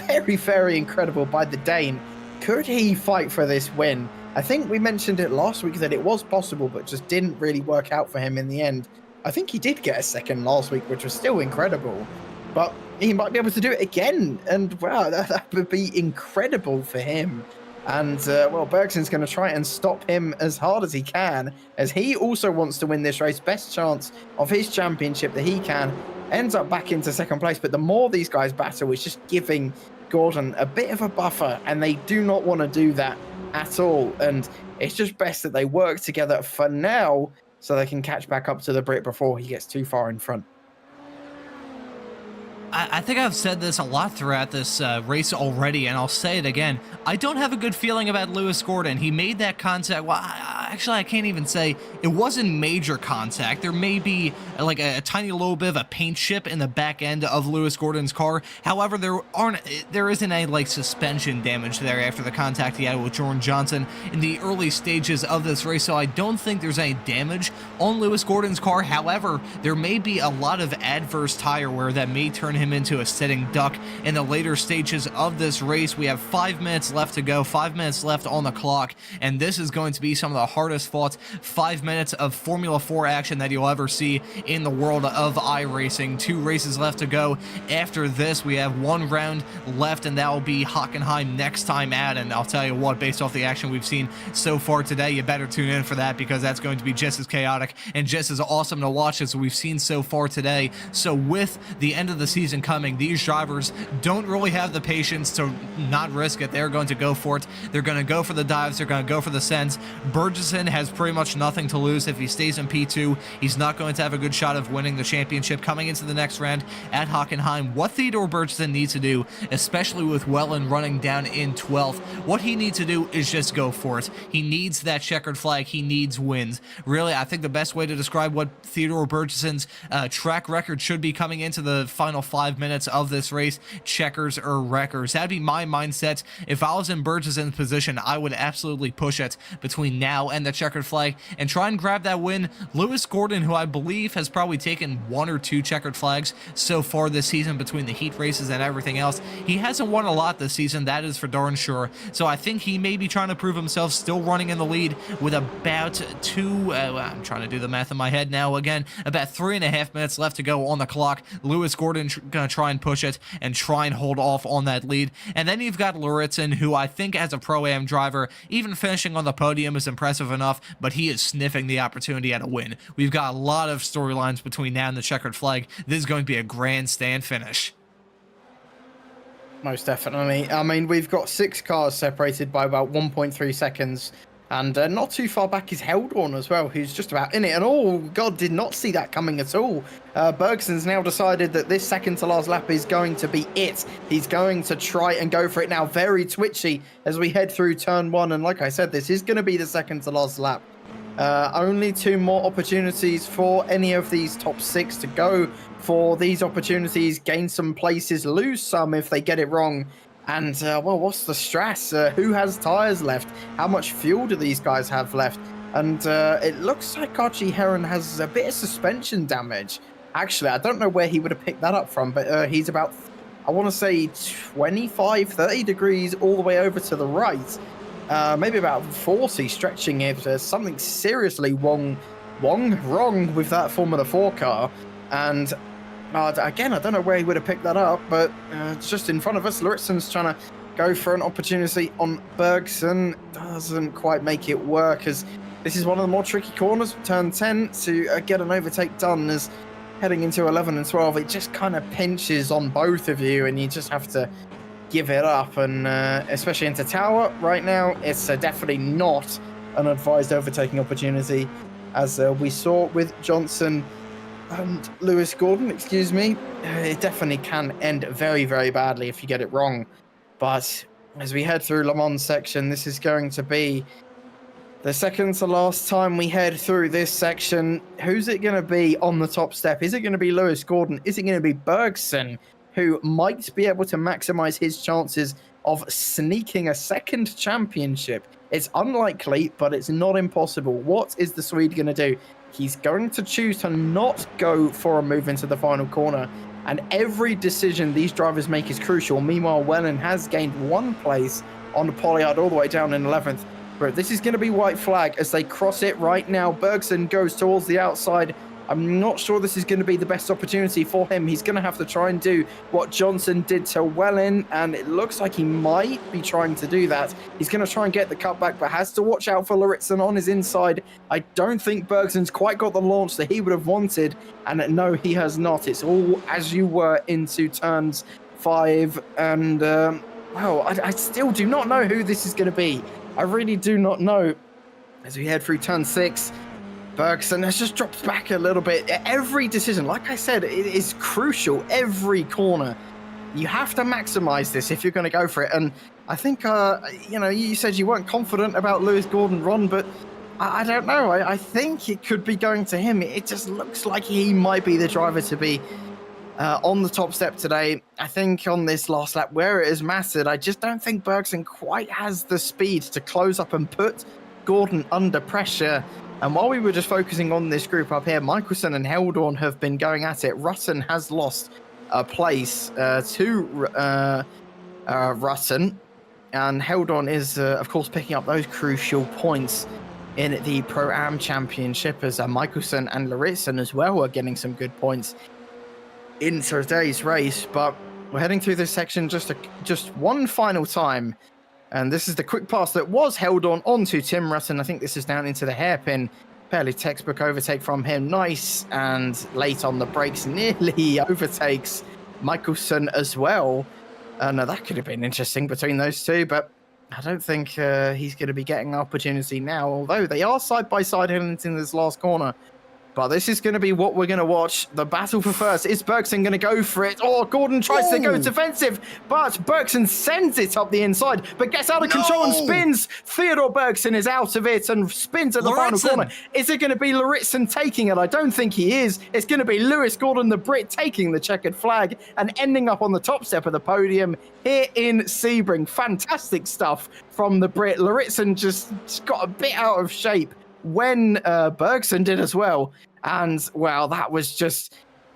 very, very incredible by the Dane. Could he fight for this win? I think we mentioned it last week that it was possible, but just didn't really work out for him in the end. I think he did get a second last week, which was still incredible. But he might be able to do it again. And, wow, that would be incredible for him. And, well, Bergson's going to try and stop him as hard as he can, as he also wants to win this race. Best chance of his championship that he can. Ends up back into second place, but the more these guys battle, it's just giving Gordon a bit of a buffer, and they do not want to do that at all. And it's just best that they work together for now so they can catch back up to the Brit before he gets too far in front. I think I've said this a lot throughout this race already, and I'll say it again. I don't have a good feeling about Lewis Gordon. He made that contact. Well, actually, I can't even say it wasn't major contact. There may be like a tiny little bit of a paint chip in the back end of Lewis Gordon's car. However, there isn't any like suspension damage there after the contact he had with Jordan Johnson in the early stages of this race. So I don't think there's any damage on Lewis Gordon's car. However, there may be a lot of adverse tire wear that may turn him into a sitting duck in the later stages of this race. We have 5 minutes left to go, 5 minutes left on the clock, and this is going to be some of the hardest fought 5 minutes of Formula 4 action that you'll ever see in the world of iRacing. 2 races left to go. After this, we have 1 round left, and that will be Hockenheim next time out. And I'll tell you what, based off the action we've seen so far today, you better tune in for that, because that's going to be just as chaotic and just as awesome to watch as we've seen so far today. So with the end of the season coming, these drivers don't really have the patience to not risk it. They're going to go for it. They're going to go for the dives. They're going to go for the sends. Burgess has pretty much nothing to lose. If he stays in P2, he's not going to have a good shot of winning the championship coming into the next round at Hockenheim. What Theodore Burgess needs to do, especially with Wellen running down in 12th, what he needs to do is just go for it. He needs that checkered flag. He needs wins. Really, I think the best way to describe what Theodore Burgess's track record should be coming into the final 5 minutes of this race: checkers or wreckers. That'd be my mindset. If I was in Burgess's position, I would absolutely push it between now and the checkered flag and try and grab that win. Lewis Gordon, who I believe has probably taken 1 or 2 checkered flags so far this season between the heat races and everything else, he hasn't won a lot this season. That is for darn sure. So I think he may be trying to prove himself, still running in the lead with about I'm trying to do the math in my head now again, about 3.5 minutes left to go on the clock. Lewis Gordon gonna try and push it and try and hold off on that lead. And then you've got Laritzen, who I think as a Pro-Am driver, even finishing on the podium is impressive enough, but he is sniffing the opportunity at a win. We've got a lot of storylines between now and the checkered flag. This is going to be a grandstand finish. Most definitely. I mean, we've got 6 cars separated by about 1.3 seconds. And not too far back is Heldorn as well, who's just about in it. And oh, God, did not see that coming at all. Bergson's now decided that this second to last lap is going to be it. He's going to try and go for it now. Very twitchy as we head through turn 1. And like I said, this is going to be the second to last lap. Only 2 more opportunities for any of these top 6 to go for these opportunities. Gain some places, lose some if they get it wrong. And, well, what's the stress? Who has tyres left? How much fuel do these guys have left? And it looks like Archie Heron has a bit of suspension damage. Actually, I don't know where he would have picked that up from, but he's about, I want to say, 25, 30 degrees all the way over to the right. Maybe about 40, stretching if there's something seriously wrong with that Formula 4 car. And again, I don't know where he would have picked that up, but it's just in front of us. Lauritsen's trying to go for an opportunity on Bergson. Doesn't quite make it work, as this is one of the more tricky corners. Turn 10 to get an overtake done, as heading into 11 and 12, it just kind of pinches on both of you, and you just have to give it up. And especially into Tower right now, it's definitely not an advised overtaking opportunity, as we saw with Johnson and Lewis Gordon, excuse me. It definitely can end very, very badly if you get it wrong. But as we head through Le Mans section, this is going to be the second to last time we head through this section. Who's it going to be on the top step? Is it going to be Lewis Gordon? Is it going to be Bergson, who might be able to maximize his chances of sneaking a second championship? It's unlikely, but it's not impossible. What is the Swede going to do? He's going to choose to not go for a move into the final corner, and every decision these drivers make is crucial. Meanwhile, Wellen has gained 1 place on the polyard all the way down in 11th. But this is going to be white flag as they cross it right now. Bergson goes towards the outside. I'm not sure this is going to be the best opportunity for him. He's going to have to try and do what Johnson did to Wellen, and it looks like he might be trying to do that. He's going to try and get the cutback, but has to watch out for Lauritsen on his inside. I don't think Bergson's quite got the launch that he would have wanted, and no, he has not. It's all as you were into turns 5, and, well, I still do not know who this is going to be. I really do not know. As we head through turn 6, Bergson has just dropped back a little bit. Every decision, like I said, it is crucial. Every corner, you have to maximize this if you're going to go for it. And I think, you said you weren't confident about Lewis Gordon, Ron, but I don't know. I think it could be going to him. It just looks like he might be the driver to be on the top step today. I think on this last lap, where it has mattered, I just don't think Bergson quite has the speed to close up and put Gordon under pressure. And while we were just focusing on this group up here, Michelson and Heldorn have been going at it. Rutten has lost a place to Rutten. And Heldorn is, of course, picking up those crucial points in the Pro-Am Championship, as Michelson and Lauritsen as well are getting some good points in today's race. But we're heading through this section just one final time. And this is the quick pass that was held onto Tim Rutten. I think this is down into the hairpin. Fairly textbook overtake from him. Nice. And late on the brakes, nearly overtakes Michelson as well. Now, that could have been interesting between those two, but I don't think he's going to be getting an opportunity now, although they are side by side heading into this last corner. But this is going to be what we're going to watch. The battle for first. Is Bergson going to go for it? Oh, Gordon tries to go defensive, but Bergson sends it up the inside, but gets out of control and spins. Theodore Bergson is out of it and spins at the final corner. Is it going to be Lauritsen taking it? I don't think he is. It's going to be Lewis Gordon, the Brit, taking the checkered flag and ending up on the top step of the podium here in Sebring. Fantastic stuff from the Brit. Lauritsen just got a bit out of shape when Bergson did as well. And, well, that was just...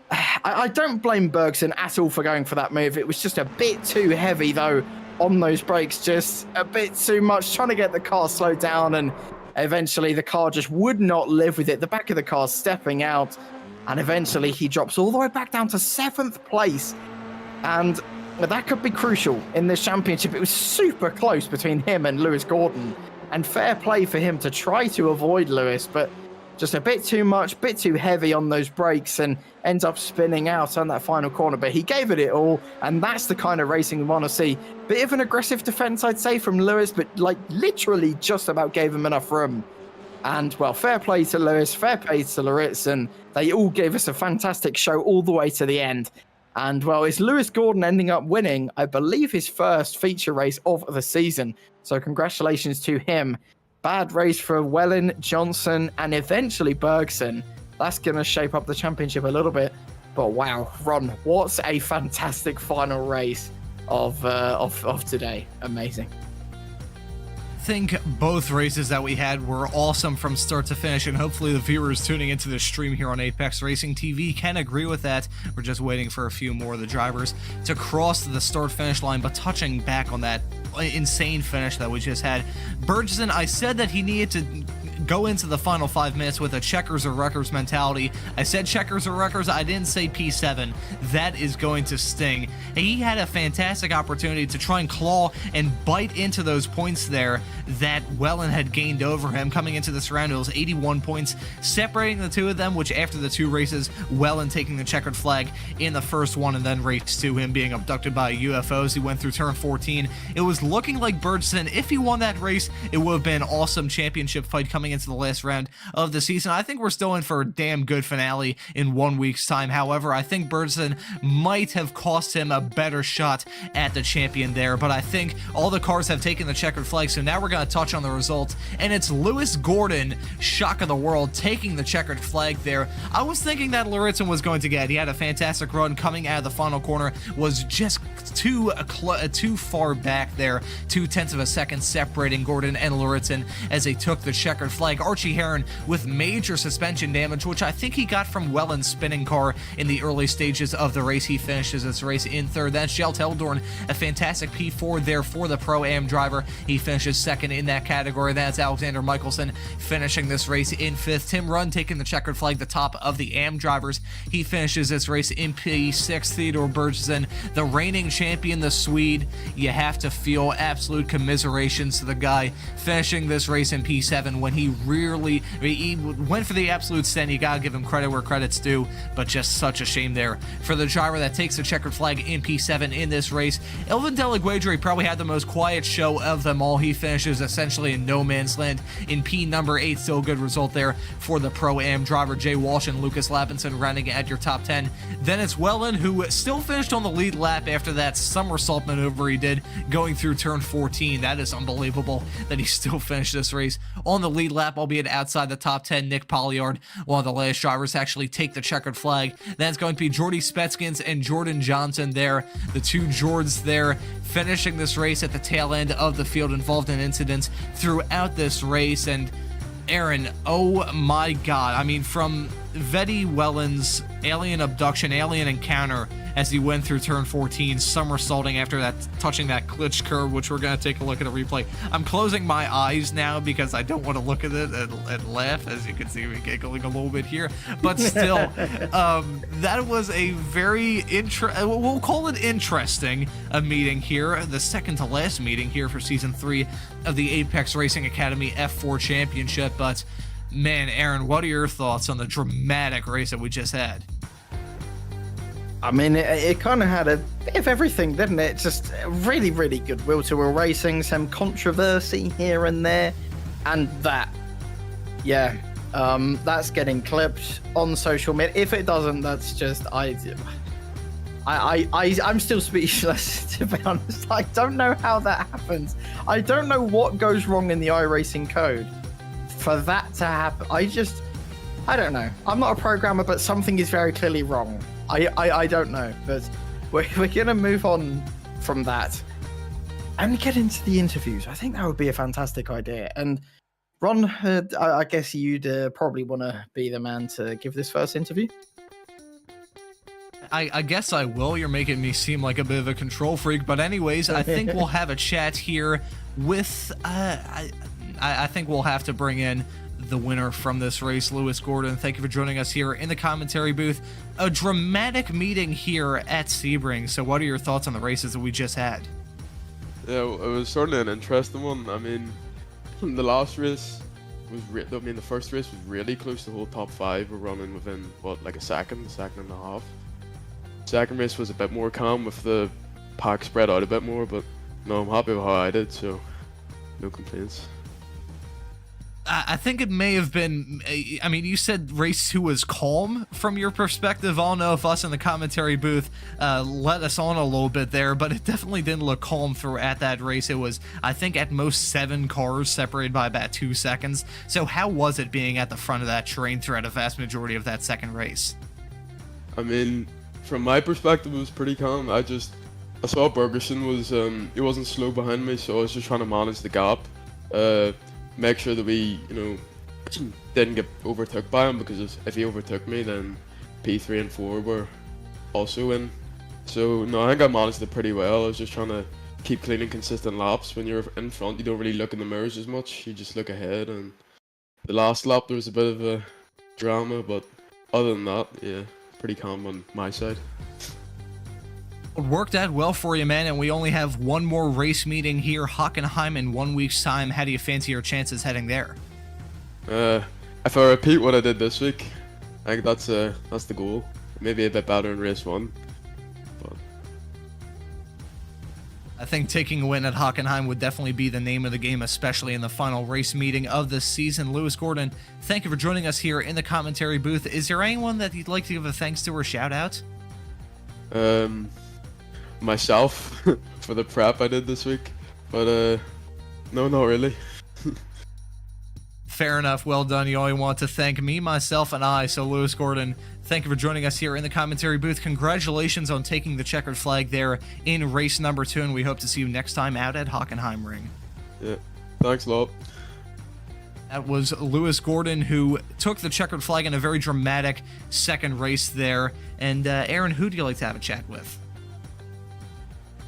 I don't blame Bergson at all for going for that move. It was just a bit too heavy, though, on those brakes. Just a bit too much, trying to get the car slowed down, and eventually the car just would not live with it. The back of the car stepping out, and eventually he drops all the way back down to 7th place. And that could be crucial in this championship. It was super close between him and Lewis Gordon, and fair play for him to try to avoid Lewis, but just a bit too much, bit too heavy on those brakes, and ends up spinning out on that final corner. But he gave it all, and that's the kind of racing we want to see. Bit of an aggressive defense, I'd say, from Lewis, but like literally just about gave him enough room. And well, fair play to Lewis, fair play to Lauritsen. They all gave us a fantastic show all the way to the end. And well, it's Lewis Gordon ending up winning, I believe, his first feature race of the season. So congratulations to him. Bad race for Wellen, Johnson, and eventually Bergson. That's going to shape up the championship a little bit. But wow, Ron, what a fantastic final race of today. Amazing. I think both races that we had were awesome from start to finish, and hopefully the viewers tuning into the stream here on Apex Racing TV can agree with that. We're just waiting for a few more of the drivers to cross the start-finish line, but touching back on that insane finish that we just had. Bergson, I said that he needed to go into the final 5 minutes with a checkers or wreckers mentality. I said checkers or wreckers, I didn't say P7. That is going to sting. He had a fantastic opportunity to try and claw and bite into those points there that Wellen had gained over him. Coming into this round, it was 81 points, separating the two of them, which after the 2 races, Wellen taking the checkered flag in the first one, and then race 2, him being abducted by UFOs. He went through turn 14. It was looking like Bergson, if he won that race, it would have been an awesome championship fight coming into the last round of the season. I think we're still in for a damn good finale in 1 week's time. However, I think Bergson might have cost him a better shot at the champion there, but I think all the cars have taken the checkered flag, so now we're going to touch on the results, and it's Lewis Gordon, shock of the world, taking the checkered flag there. I was thinking that Lauritsen was going to get. He had a fantastic run coming out of the final corner, was just too far back there, 0.2 of a second separating Gordon and Lauritsen as they took the checkered flag. Archie Heron with major suspension damage, which I think he got from Wellen's spinning car in the early stages of the race. He finishes this race in 3rd. That's Jelt Heldorn, a fantastic P4 there for the Pro-Am driver. He finishes 2nd in that category. That's Alexander Michelson finishing this race in 5th. Tim Runn taking the checkered flag, the top of the Am drivers. He finishes this race in P6. Theodore Bergson, the reigning champion, the Swede. You have to feel absolute commiserations to the guy finishing this race in P7 when he went for the absolute stand. You gotta give him credit where credit's due, but just such a shame there for the driver that takes the checkered flag in P7 in this race. Elvin Delaguedre probably had the most quiet show of them all. He finishes essentially in no man's land in P number 8. Still a good result there for the Pro-Am driver. Jay Walsh and Lucas Lappinson running at your top 10. Then it's Wellen, who still finished on the lead lap after that somersault maneuver he did going through turn 14. That is unbelievable that he still finished this race on the lead lap, albeit outside the top 10. Nick Polliard, one of the last drivers to actually take the checkered flag. Then it's going to be Jordy Spetskins and Jordan Johnson there, the 2 Jords there, finishing this race at the tail end of the field, involved in incidents throughout this race. And Aaron, oh my god, I mean, from Vetty Wellen's alien abduction, alien encounter as he went through turn 14, somersaulting after that, touching that glitch curve, which we're going to take a look at a replay. I'm closing my eyes now because I don't want to look at it and laugh. As you can see, we're giggling a little bit here, but still, that was a very we'll call it interesting meeting here, the second to last meeting here for season 3 of the Apex Racing Academy F4 Championship. But man, Aaron, what are your thoughts on the dramatic race that we just had? I mean, it kind of had a bit of everything, didn't it? Just really, really good wheel-to-wheel racing, some controversy here and there, and that. Yeah, that's getting clipped on social media. If it doesn't, that's just I'm still speechless, to be honest. I don't know how that happens. I don't know what goes wrong in the iRacing code for that to happen. I don't know. I'm not a programmer, but something is very clearly wrong. I don't know, but we're going to move on from that and get into the interviews. I think that would be a fantastic idea. And Ron, I guess you'd probably want to be the man to give this first interview. I guess I will. You're making me seem like a bit of a control freak, but anyways, I think we'll have a chat here with, I think we'll have to bring in the winner from this race, Lewis Gordon. Thank you for joining us here in the commentary booth. A dramatic meeting here at Sebring. So what are your thoughts on the races that we just had? Yeah, it was certainly an interesting one. I mean, the last race I mean, the first race was really close. The whole top 5 were running within, what, like a second and a half. Second race was a bit more calm with the pack spread out a bit more, but no, I'm happy with how I did, so no complaints. I think it may have been, I mean, you said race 2 was calm from your perspective. I don't know if us in the commentary booth let us on a little bit there, but it definitely didn't look calm at that race. It was, I think, at most 7 cars separated by about 2 seconds. So how was it being at the front of that train throughout a vast majority of that second race? I mean, from my perspective, it was pretty calm. I saw Bergerson was, he wasn't slow behind me, so I was just trying to manage the gap. Make sure that we, didn't get overtook by him, because if he overtook me, then P3 and 4 were also in. So, no, I think I managed it pretty well. I was just trying to keep clean and consistent laps. When you're in front, you don't really look in the mirrors as much. You just look ahead, and the last lap, there was a bit of a drama, but other than that, yeah, pretty calm on my side. Worked out well for you, man, and we only have one more race meeting here, Hockenheim, in 1 week's time. How do you fancy your chances heading there? If I repeat what I did this week, I think that's the goal. Maybe a bit better in race 1. But I think taking a win at Hockenheim would definitely be the name of the game, especially in the final race meeting of the season. Lewis Gordon, thank you for joining us here in the commentary booth. Is there anyone that you'd like to give a thanks to or shout out? Myself for the prep I did this week, but no, not really. Fair enough. Well done. You only want to thank me, myself, and I. So, Lewis Gordon, thank you for joining us here in the commentary booth. Congratulations on taking the checkered flag there in race number 2, and we hope to see you next time out at Hockenheim Ring. Yeah, thanks a lot. That was Lewis Gordon, who took the checkered flag in a very dramatic second race there. And Aaron, who do you like to have a chat with?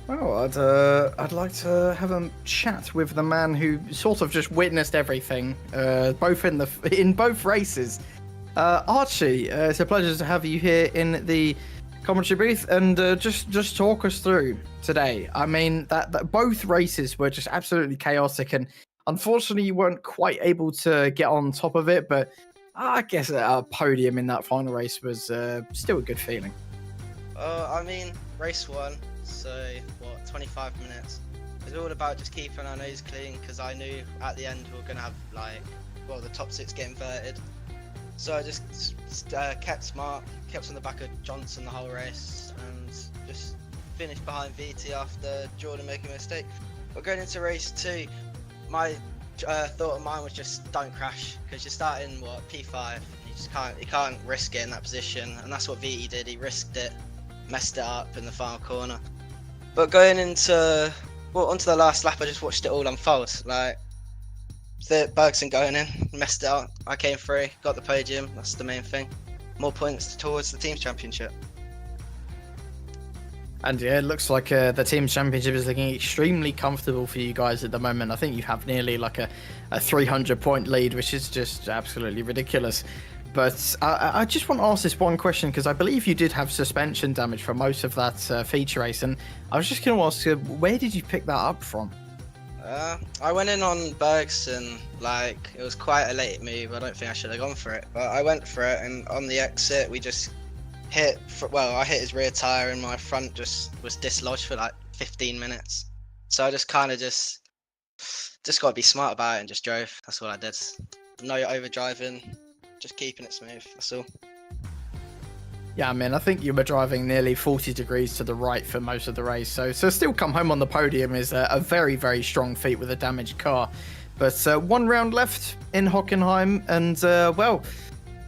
Well, I'd like to have a chat with the man who sort of just witnessed everything, both in both races. Archie, it's a pleasure to have you here in the commentary booth, and just talk us through today. I mean, that both races were just absolutely chaotic, and unfortunately, you weren't quite able to get on top of it. But I guess a podium in that final race was still a good feeling. I mean, race 1. So, 25 minutes. It was all about just keeping our nose clean, because I knew at the end we were going to have, the top 6 get inverted. So I just kept smart, kept on the back of Johnson the whole race, and just finished behind VT after Jordan making a mistake. But going into race 2, my thought of mine was just don't crash, because you're starting, P5, you can't risk it in that position, and that's what VT did. He risked it, messed it up in the final corner. But going onto the last lap, I just watched it all unfold. The Bergson going in, messed it up. I came through, got the podium. That's the main thing. More points towards the team's championship. And yeah, it looks like the team's championship is looking extremely comfortable for you guys at the moment. I think you have nearly a 300-point lead, which is just absolutely ridiculous. But I just want to ask this one question, because I believe you did have suspension damage for most of that feature race, and I was just going to ask you, where did you pick that up from? I went in on Bergson, it was quite a late move. I don't think I should have gone for it, but I went for it, and on the exit we just I hit his rear tyre, and my front just was dislodged for 15 minutes. So I just kind of just got to be smart about it and just drove. That's all I did. No overdriving. Just keeping it smooth, that's all. Yeah, I mean, I think you were driving nearly 40 degrees to the right for most of the race, so still come home on the podium is a very, very strong feat with a damaged car. But 1 round left in Hockenheim, and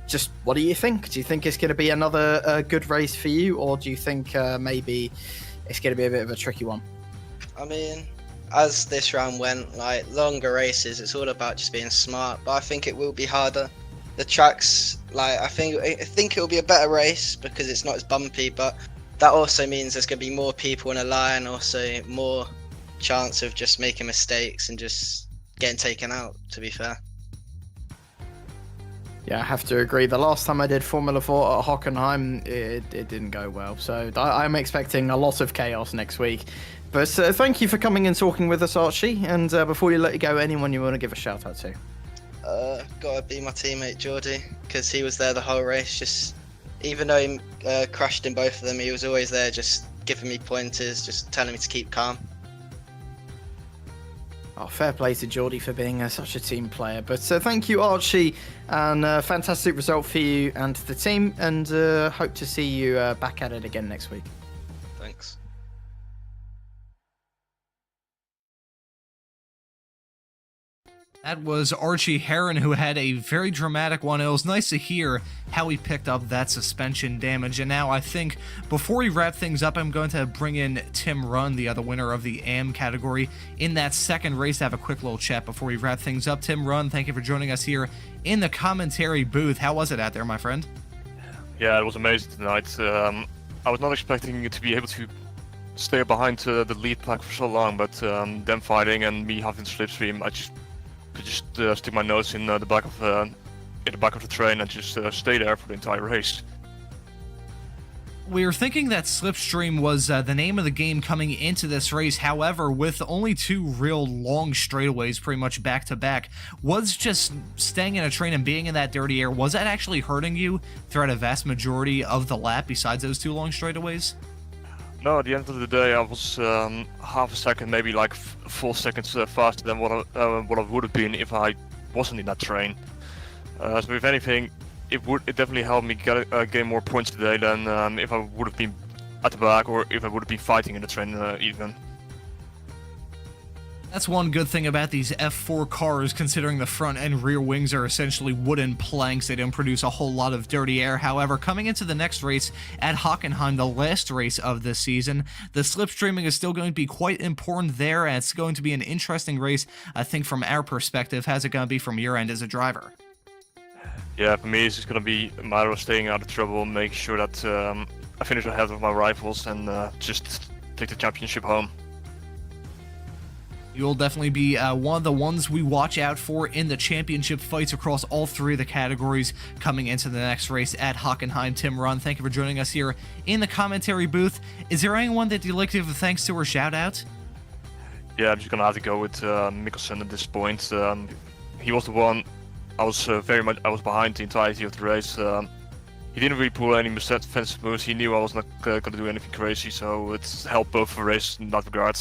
just what do you think? Do you think it's going to be another good race for you, or do you think maybe it's going to be a bit of a tricky one? I mean, as this round went, longer races, it's all about just being smart, but I think it will be harder. The tracks, I think it will be a better race because it's not as bumpy, but that also means there's going to be more people in a line, also more chance of just making mistakes and just getting taken out, to be fair. Yeah, I have to agree. The last time I did Formula 4 at Hockenheim, it didn't go well. So I'm expecting a lot of chaos next week. But thank you for coming and talking with us, Archie. And before you let you go, anyone you want to give a shout out to? Gotta be my teammate Geordie, because he was there the whole race. Just even though he crashed in both of them, he was always there, just giving me pointers, just telling me to keep calm. Oh, fair play to Geordie for being such a team player. But thank you, Archie, and fantastic result for you and the team, and hope to see you back at it again next week. Thanks. That was Archie Heron, who had a very dramatic one. It was nice to hear how he picked up that suspension damage. And now I think before we wrap things up, I'm going to bring in Tim Runn, the other winner of the AM category, in that second race to have a quick little chat before we wrap things up. Tim Runn, thank you for joining us here in the commentary booth. How was it out there, my friend? Yeah, it was amazing tonight. I was not expecting to be able to stay behind the lead pack for so long, but them fighting and me having slipstream, I just could just stick my nose in the back of the train and just stay there for the entire race. We were thinking that Slipstream was the name of the game coming into this race. However, with only 2 real long straightaways pretty much back to back, was just staying in a train and being in that dirty air, was that actually hurting you throughout a vast majority of the lap besides those 2 long straightaways? No, at the end of the day, I was half a second, maybe like 4 seconds faster than what I would have been if I wasn't in that train. So if anything, it definitely helped me gain more points today than if I would have been at the back or if I would have been fighting in the train even. That's one good thing about these F4 cars, considering the front and rear wings are essentially wooden planks. They don't produce a whole lot of dirty air. However, coming into the next race at Hockenheim, the last race of this season, the slipstreaming is still going to be quite important there, and it's going to be an interesting race, I think, from our perspective. How's it going to be from your end as a driver? Yeah, for me, it's just going to be a matter of staying out of trouble, make sure that I finish ahead of my rivals and just take the championship home. You'll definitely be one of the ones we watch out for in the championship fights across all 3 of the categories coming into the next race at Hockenheim. Tim Runn, thank you for joining us here in the commentary booth. Is there anyone that you'd like to give a thanks to or shout out? Yeah, I'm just going to have to go with Mikkelsen at this point. He was the one I was behind the entirety of the race. He didn't really pull any defensive moves. He knew I was not going to do anything crazy, so it's helped both the race in that regard.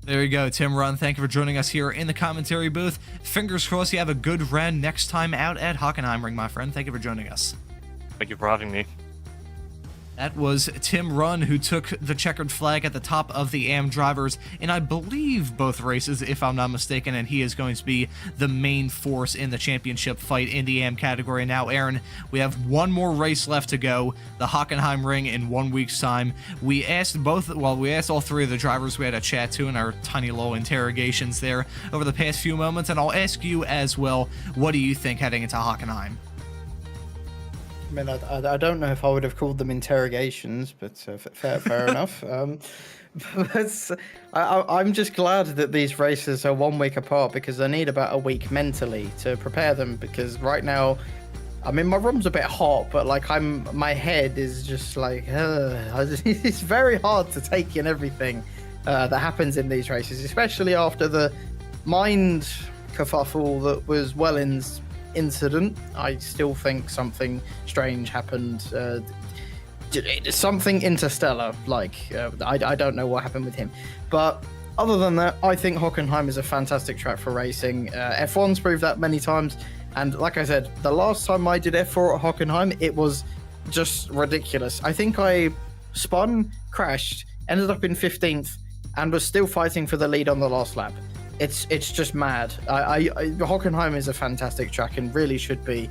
There you go, Tim Runn. Thank you for joining us here in the commentary booth. Fingers crossed you have a good round next time out at Hockenheimring, my friend. Thank you for joining us. Thank you for having me. That was Tim Runn, who took the checkered flag at the top of the AM drivers in, I believe, both races, if I'm not mistaken, and he is going to be the main force in the championship fight in the AM category. Now, Aaron, we have one more race left to go, the Hockenheim Ring, in 1 week's time. We asked all 3 of the drivers we had a chat to in our tiny little interrogations there over the past few moments, and I'll ask you as well, what do you think heading into Hockenheim? I mean, I don't know if I would have called them interrogations, but fair enough. But I'm just glad that these races are 1 week apart, because I need about a week mentally to prepare them, because right now, I mean, my room's a bit hot, but like my head is just like, it's very hard to take in everything that happens in these races, especially after the mind kerfuffle that was Wellens' incident. I still think something strange happened, something interstellar, like I don't know what happened with him, but other than that, I think Hockenheim is a fantastic track for racing. F1's proved that many times, and like I said, the last time I did F4 at Hockenheim, it was just ridiculous. I think I spun, crashed, ended up in 15th, and was still fighting for the lead on the last lap. It's just mad. Hockenheim is a fantastic track and really should be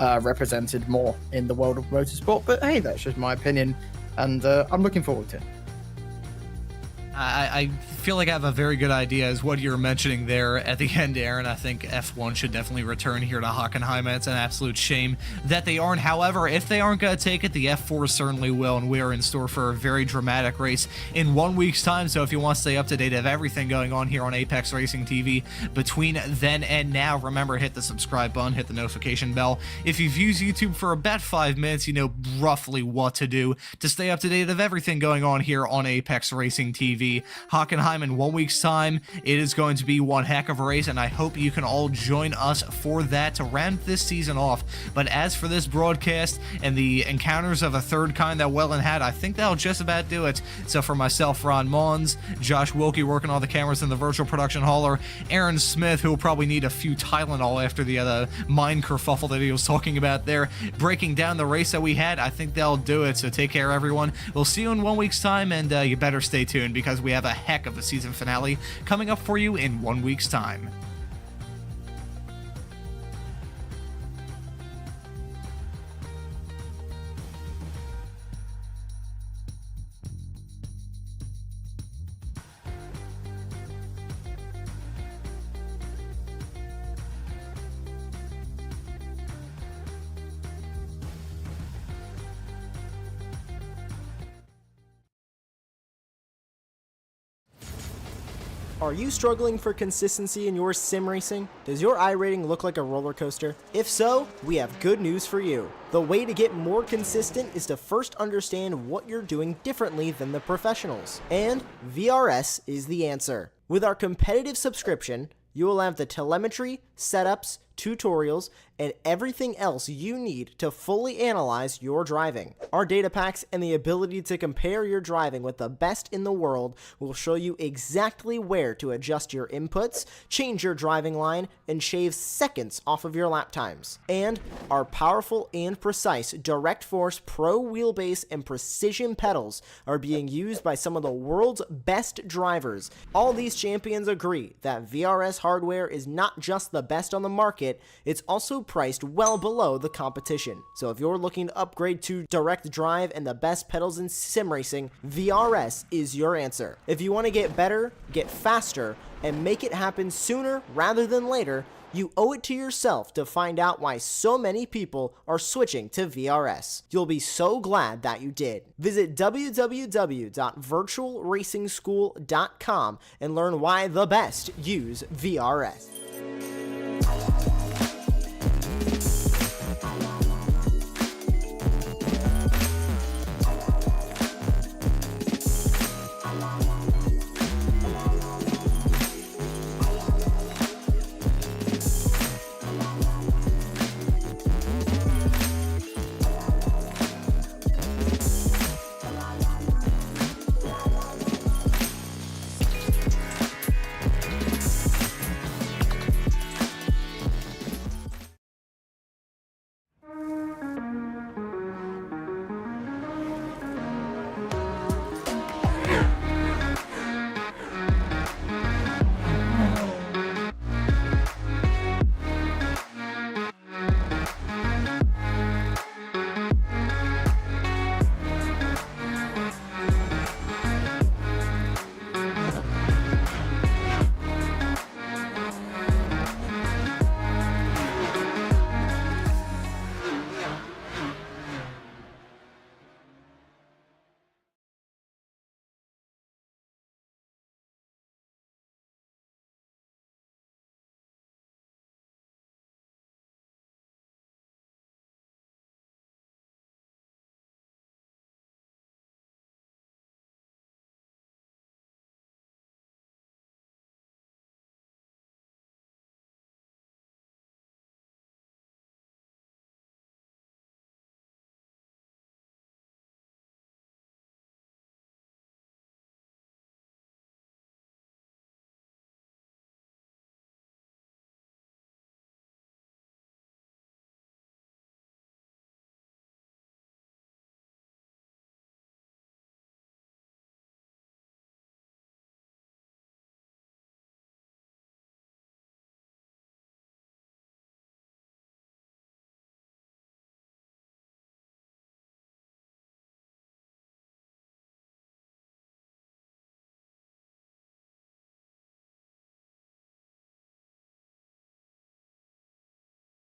represented more in the world of motorsport. But hey, that's just my opinion, and I'm looking forward to it. I feel like I have a very good idea as what you're mentioning there at the end, Aaron. I think F1 should definitely return here to Hockenheim. It's an absolute shame that they aren't. However, if they aren't going to take it, the F4 certainly will, and we are in store for a very dramatic race in 1 week's time. So if you want to stay up to date of everything going on here on Apex Racing TV between then and now, remember, hit the subscribe button, hit the notification bell. If you've used YouTube for about 5 minutes, you know roughly what to do to stay up to date of everything going on here on Apex Racing TV. the Hockenheim in 1 week's time. It is going to be one heck of a race, and I hope you can all join us for that to round this season off. But as for this broadcast and the encounters of a third kind that Wellen had, I think that'll just about do it. So for myself, Ron Mons, Josh Wilkie working all the cameras in the virtual production hauler, Aaron Smith, who will probably need a few Tylenol after the mind kerfuffle that he was talking about there, breaking down the race that we had, I think that'll do it. So take care, everyone. We'll see you in 1 week's time, and you better stay tuned because we have a heck of a season finale coming up for you in 1 week's time. Are you struggling for consistency in your sim racing? Does your iRating look like a roller coaster? If so, we have good news for you. The way to get more consistent is to first understand what you're doing differently than the professionals. And VRS is the answer. With our competitive subscription, you will have the telemetry, setups, tutorials, and everything else you need to fully analyze your driving. Our data packs and the ability to compare your driving with the best in the world will show you exactly where to adjust your inputs, change your driving line, and shave seconds off of your lap times. And our powerful and precise Direct Force Pro wheelbase and precision pedals are being used by some of the world's best drivers. All these champions agree that VRS hardware is not just the best on the market, it's also priced well below the competition. So if you're looking to upgrade to direct drive and the best pedals in sim racing, VRS is your answer. If you want to get better, get faster, and make it happen sooner rather than later, you owe it to yourself to find out why so many people are switching to VRS. You'll be so glad that you did. Visit www.virtualracingschool.com and learn why the best use VRS.